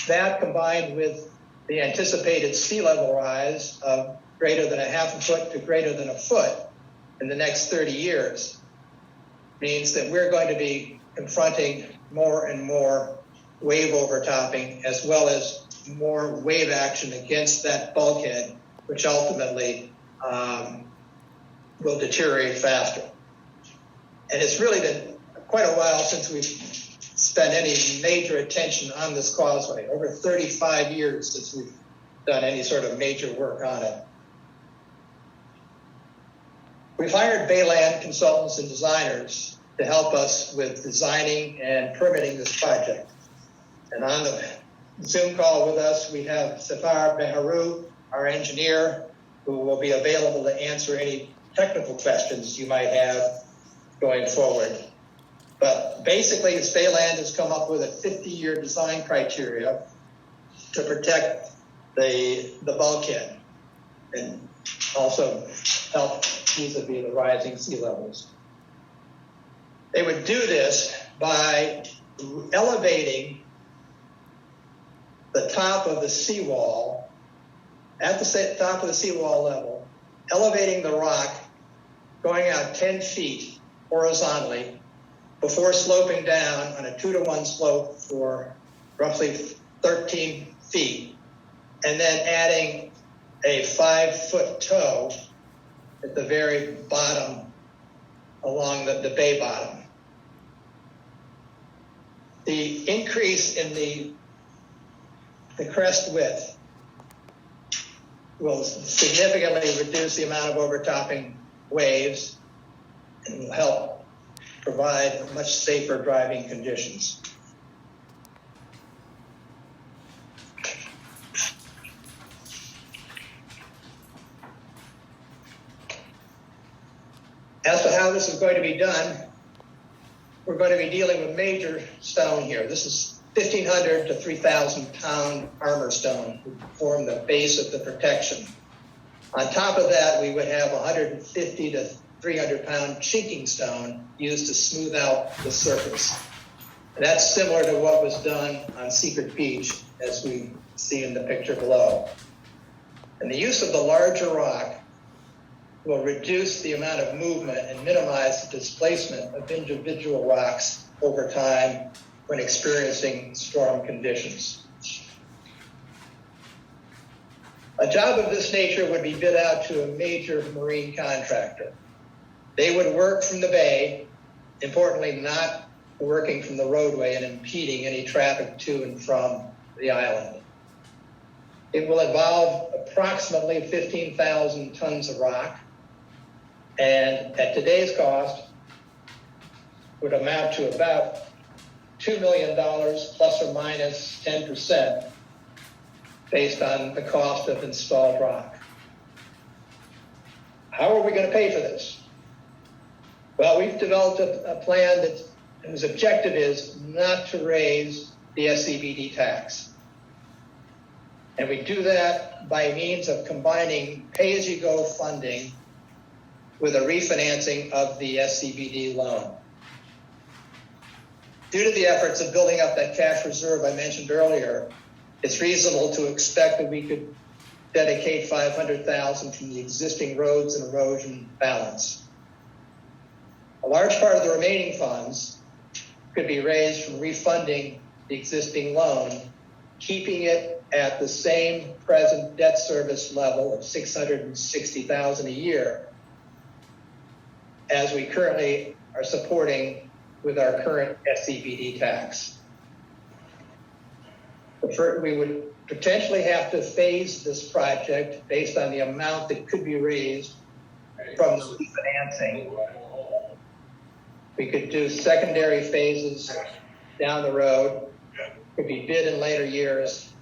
That, combined with the anticipated sea level rise of greater than 1/2 foot to greater than 1 foot in the next 30 years, means that we're going to be confronting more and more wave overtopping, as well as more wave action against that bulkhead, which ultimately will deteriorate faster. And it's really been quite a while since we've spent any major attention on this causeway, over 35 years since we've done any sort of major work on it. We've hired Bayland consultants and designers to help us with designing and permitting this project. And on the Zoom call with us, we have Safar Beharu, our engineer, who will be available to answer any technical questions you might have going forward. But basically, Bayland has come up with a 50-year design criteria to protect the bulkhead and also help vis-a-vis the rising sea levels. They would do this by elevating the top of the seawall, at the top of the seawall level, elevating the rock, going out 10 feet horizontally before sloping down on a 2-to-1 slope for roughly 13 feet, and then adding a 5-foot toe at the very bottom along the bay bottom. The increase in the crest width will significantly reduce the amount of overtopping waves and will help provide much safer driving conditions. As to how this is going to be done, we're going to be dealing with major stone here. This is 1,500 to 3,000 pound armor stone to form the base of the protection. On top of that, we would have 150 to 300 pound chinking stone used to smooth out the surface. And that's similar to what was done on Secret Beach, as we see in the picture below. And the use of the larger rock will reduce the amount of movement and minimize the displacement of individual rocks over time when experiencing storm conditions. A job of this nature would be bid out to a major marine contractor. They would work from the bay, importantly not working from the roadway and impeding any traffic to and from the island. It will involve approximately 15,000 tons of rock, and at today's cost would amount to about $2 million plus or minus 10% based on the cost of installed rock. How are we going to pay for this? Well, we've developed a plan that whose objective is not to raise the SCBD tax. And we do that by means of combining pay-as-you-go funding with a refinancing of the SCBD loan. Due to the efforts of building up that cash reserve I mentioned earlier, it's reasonable to expect that we could dedicate $500,000 from the existing roads and erosion balance. A large part of the remaining funds could be raised from refunding the existing loan, keeping it at the same present debt service level of $660,000 a year as we currently are supporting with our current SCBD tax. We would potentially have to phase this project based on the amount that could be raised from the refinancing. We could do secondary phases down the road, could be bid in later years,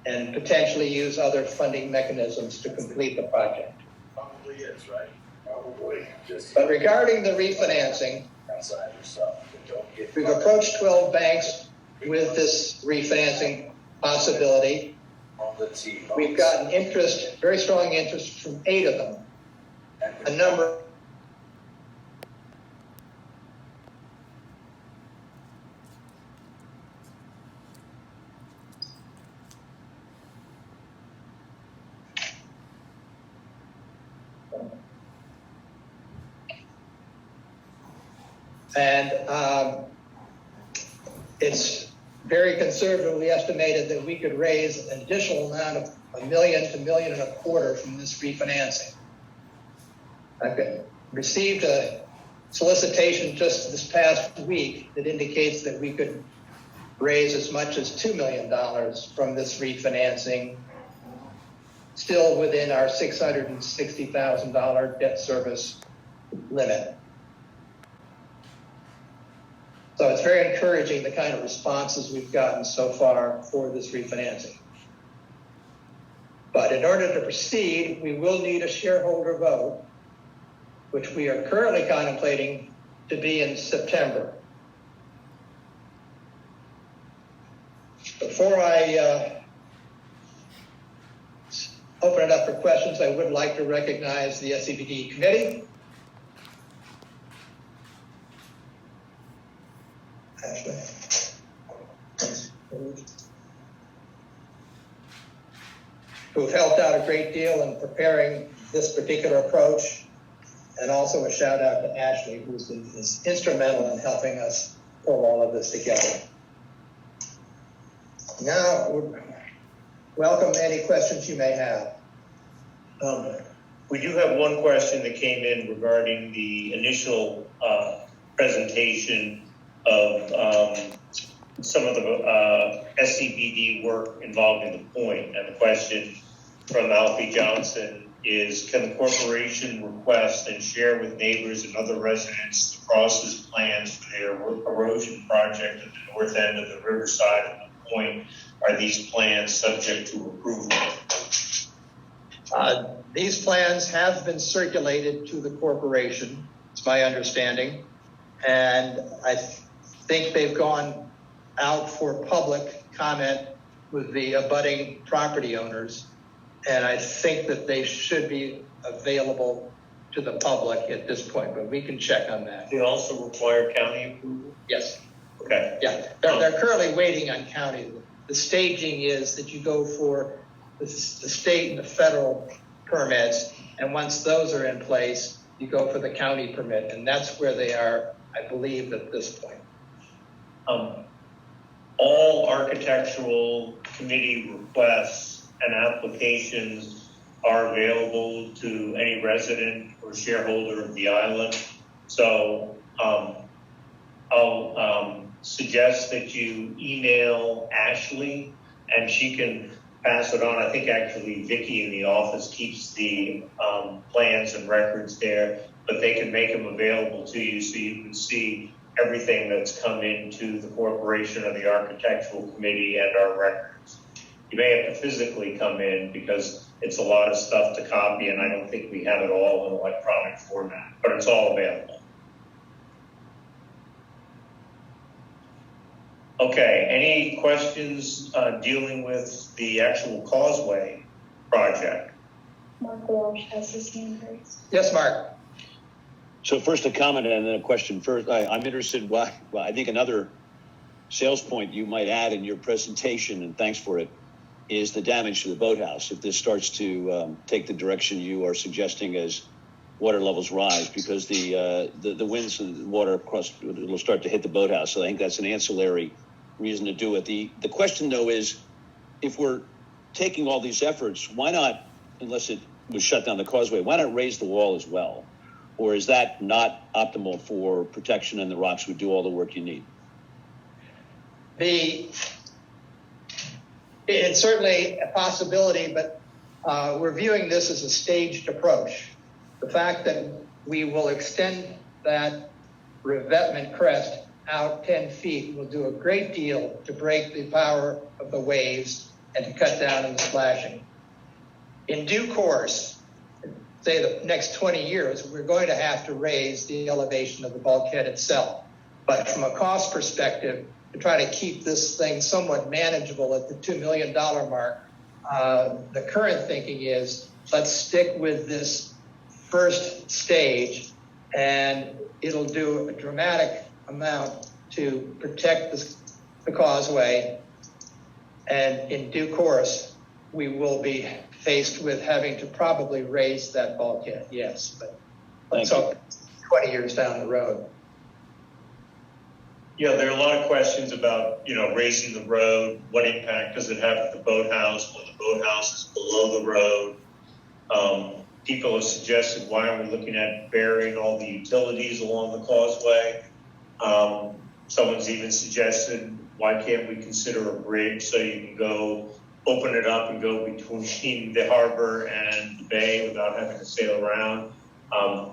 and potentially use other funding mechanisms to complete the project. Probably is, right? Probably. But regarding the refinancing, we've approached 12 banks with this refinancing possibility. We've gotten interest, very strong interest from 8 of them. A number and it's very conservatively estimated that we could raise an additional amount of $1 million to $1.25 million from this refinancing. I've received a solicitation just this past week that indicates that we could raise as much as $2 million from this refinancing, still within our $660,000 debt service limit. So it's very encouraging, the kind of responses we've gotten so far for this refinancing. But in order to proceed, we will need a shareholder vote, which we are currently contemplating to be in September. Before I open it up for questions, I would like to recognize the SCBD committee. Who've helped out a great deal in preparing this particular approach, and also a shout out to Ashley, who's been instrumental in helping us pull all of this together. Now, welcome any questions you may have. We do have one question that came in regarding the initial presentation of some of the SCBD work involved in the point. And the question from Alfie Johnson is, can the corporation request and share with neighbors and other residents the process plans for their erosion project at the north end of the riverside of the point? Are these plans subject to approval? These plans have been circulated to the corporation, it's my understanding, and I think they've gone out for public comment with the abutting property owners, and I think that they should be available to the public at this point, but we can check on that. They also require county approval? Yes. Okay. Yeah, they're currently waiting on county. The staging is that you go for the state and the federal permits, and once those are in place, you go for the county permit, and that's where they are, I believe, at this point. All architectural committee requests and applications are available to any resident or shareholder of the island. So I'll suggest that you email Ashley and she can pass it on. I think actually Vicky in the office keeps the plans and records there, but they can make them available to you so you can see everything that's come into the corporation or the architectural committee and our records. You may have to physically come in because it's a lot of stuff to copy, and I don't think we have it all in electronic format, but it's all available. Okay, any questions dealing with the actual causeway project? Mark Walsh has his hand raised. Yes, Mark. So first a comment and then a question. First, I'm interested why, well, I think another sales point you might add in your presentation, and thanks for it, is the damage to the boathouse if this starts to take the direction you are suggesting as water levels rise, because the winds and the water across will start to hit the boathouse. So I think that's an ancillary reason to do it. The question, though, is if we're taking all these efforts, why not, unless it was shut down the causeway, why not raise the wall as well? Or is that not optimal for protection and the rocks would do all the work you need? It's certainly a possibility, but we're viewing this as a staged approach. The fact that we will extend that revetment crest out 10 feet will do a great deal to break the power of the waves and to cut down on the splashing. In due course, say the next 20 years, we're going to have to raise the elevation of the bulkhead itself. But from a cost perspective, to try to keep this thing somewhat manageable at the $2 million mark, the current thinking is let's stick with this first stage, and it'll do a dramatic amount to protect the causeway. And in due course, we will be faced with having to probably raise that bulkhead, yes. But let's hope 20 years down the road. Yeah, there are a lot of questions about, raising the road. What impact does it have at the boathouse when the boathouse is below the road? People have suggested, why are we looking at burying all the utilities along the causeway? Someone's even suggested, why can't we consider a bridge so you can go open it up and go between the harbor and the bay without having to sail around?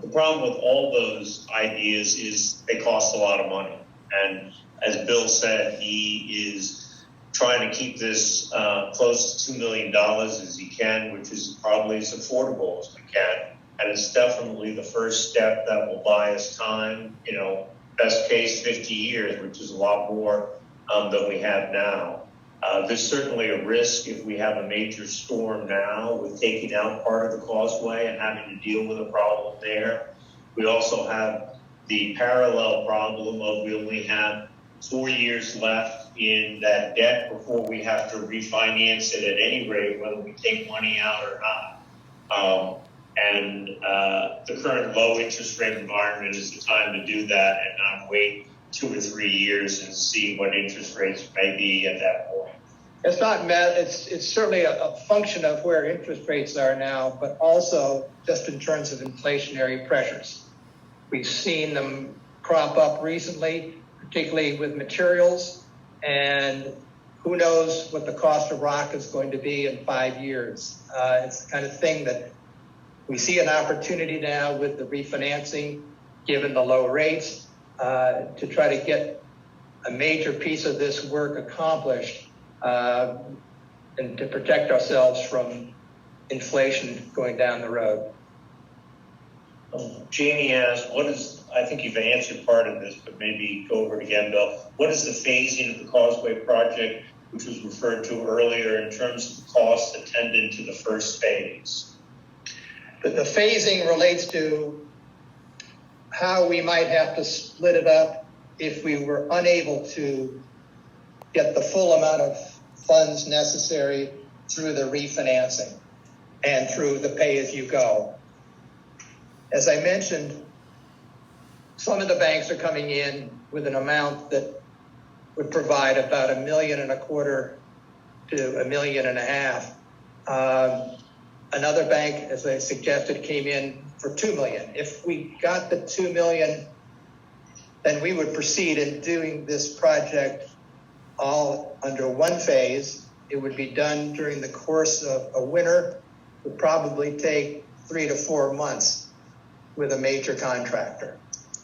The problem with all those ideas is they cost a lot of money. And as Bill said, he is trying to keep this close to $2 million as he can, which is probably as affordable as we can. And it's definitely the first step that will buy us time, best case 50 years, which is a lot more than we have now. There's certainly a risk if we have a major storm now with taking out part of the causeway and having to deal with a problem there. We also have the parallel problem of we only have 4 years left in that debt before we have to refinance it at any rate, whether we take money out or not. And the current low interest rate environment is the time to do that and not wait 2 or 3 years and see what interest rates may be at that point. It's not it's certainly a function of where interest rates are now, but also just in terms of inflationary pressures. We've seen them crop up recently, particularly with materials, and who knows what the cost of rock is going to be in 5 years. It's the kind of thing that we see an opportunity now with the refinancing, given the low rates, to try to get a major piece of this work accomplished and to protect ourselves from inflation going down the road. Jamie asked, I think you've answered part of this, but maybe go over it again, Bill. What is the phasing of the Causeway project, which was referred to earlier, in terms of the costs attendant to the first phase? The phasing relates to how we might have to split it up if we were unable to get the full amount of funds necessary through the refinancing and through the pay-as-you-go. As I mentioned, some of the banks are coming in with an amount that would provide about $1.25 million to $1.5 million. Another bank, as I suggested, came in for $2 million. If we got the $2 million, then we would proceed in doing this project all under one phase. It would be done during the course of a winter. It would probably take 3 to 4 months with a major contractor.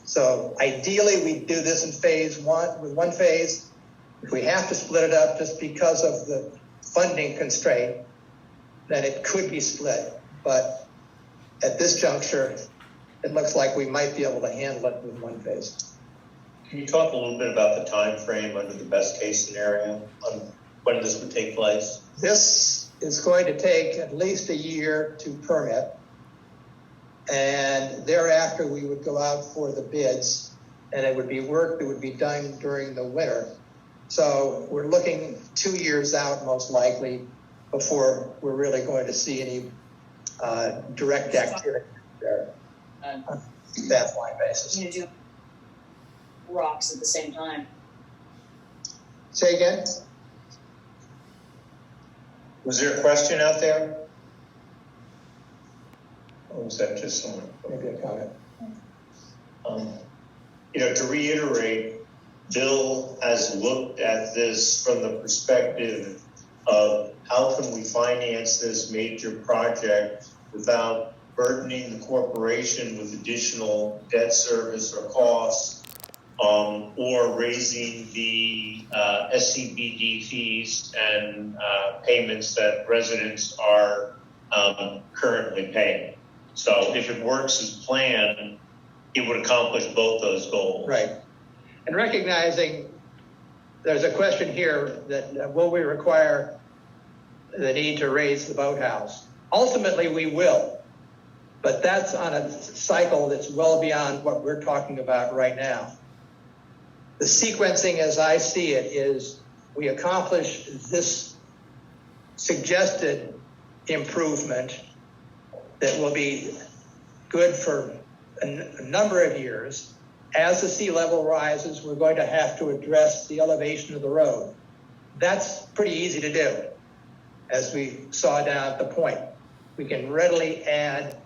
So ideally, we do this in phase one, with one phase. If we have to split it up just because of the funding constraint, then it could be split. But at this juncture, it looks like we might be able to handle it with one phase. Can you talk a little bit about the time frame under the best case scenario on when this would take place? This is going to take at least a year to permit. And thereafter, we would go out for the bids, and it would be work that would be done during the winter. So we're looking 2 years out, most likely, before we're really going to see any direct activity there on a staff line basis. I'm going to do rocks at the same time. Say again? Was there a question out there? Or was that just someone? Maybe a comment. To reiterate, Bill has looked at this from the perspective of how can we finance this major project without burdening the corporation with additional debt service or costs, or raising the SCBD fees and payments that residents are currently paying. So if it works as planned, it would accomplish both those goals. Right. And recognizing there's a question here that will we require the need to raise the boathouse? Ultimately, we will. But that's on a cycle that's well beyond what we're talking about right now. The sequencing, as I see it, is we accomplish this suggested improvement that will be good for a number of years. As the sea level rises, we're going to have to address the elevation of the road. That's pretty easy to do, as we saw down at the point. We can readily add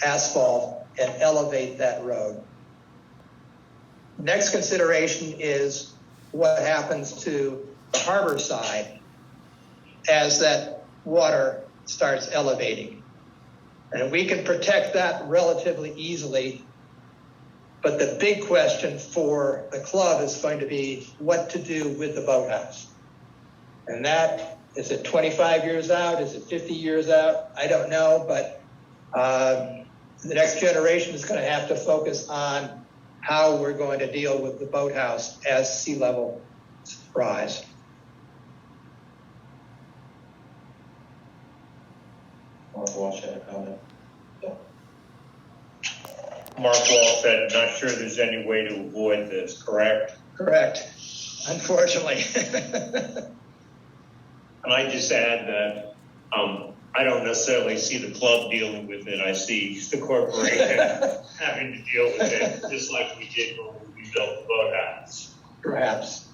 asphalt and elevate that road. Next consideration is what happens to the harbor side as that water starts elevating. And we can protect that relatively easily. But the big question for the club is going to be what to do with the boathouse. And that, is it 25 years out? Is it 50 years out? I don't know, but the next generation is going to have to focus on how we're going to deal with the boathouse as sea level rise. Mark Walsh had a comment. Mark Walsh said, not sure there's any way to avoid this, correct? Correct, unfortunately. And I just add that I don't necessarily see the club dealing with it. I see the corporation having to deal with it, just like we did when we built the boathouse. Perhaps.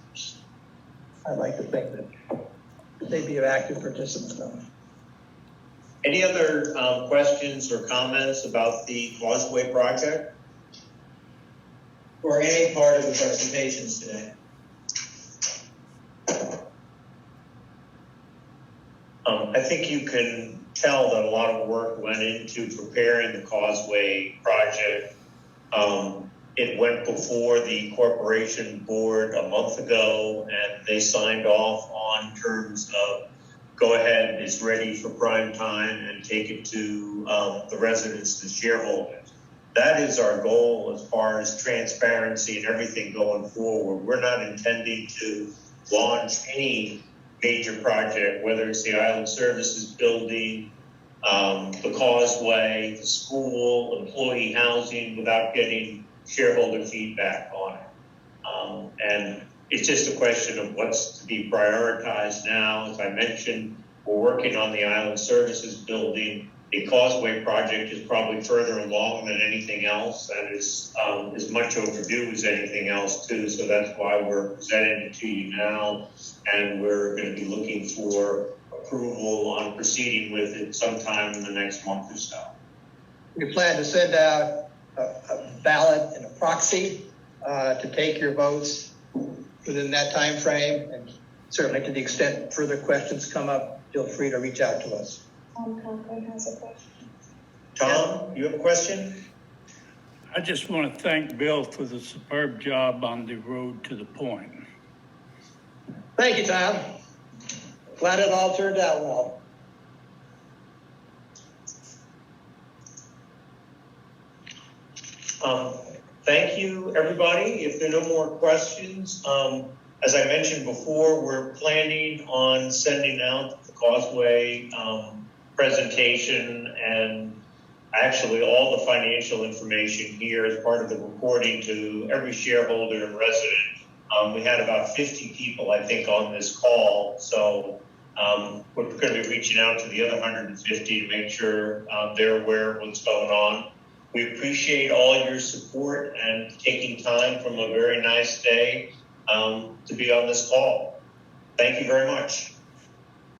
I'd like to think that they'd be an active participant though. Any other questions or comments about the Causeway project? Or any part of the presentations today? I think you can tell that a lot of work went into preparing the Causeway project. It went before the corporation board a month ago, and they signed off on terms of go ahead, it's ready for prime time, and take it to the residents, the shareholders. That is our goal as far as transparency and everything going forward. We're not intending to launch any major project, whether it's the Island Services building, the Causeway, the school, employee housing, without getting shareholder feedback on it. And it's just a question of what's to be prioritized now. As I mentioned, we're working on the Island Services building. The Causeway project is probably further along than anything else, and is as much overdue as anything else too. So that's why we're presenting it to you now, and we're going to be looking for approval on proceeding with it sometime in the next month or so. We plan to send out a ballot and a proxy to take your votes within that time frame, and certainly to the extent further questions come up, feel free to reach out to us. Tom Cochran has a question. Tom, you have a question? I just want to thank Bill for the superb job on the road to the point. Thank you, Tom. Glad it all turned out well. Thank you, everybody. If there are no more questions, as I mentioned before, we're planning on sending out the Causeway presentation and actually all the financial information here as part of the reporting to every shareholder and resident. We had about 50 people, I think, on this call. So We're going to be reaching out to the other 150 to make sure they're aware of what's going on. We appreciate all your support and taking time from a very nice day to be on this call. Thank you very much.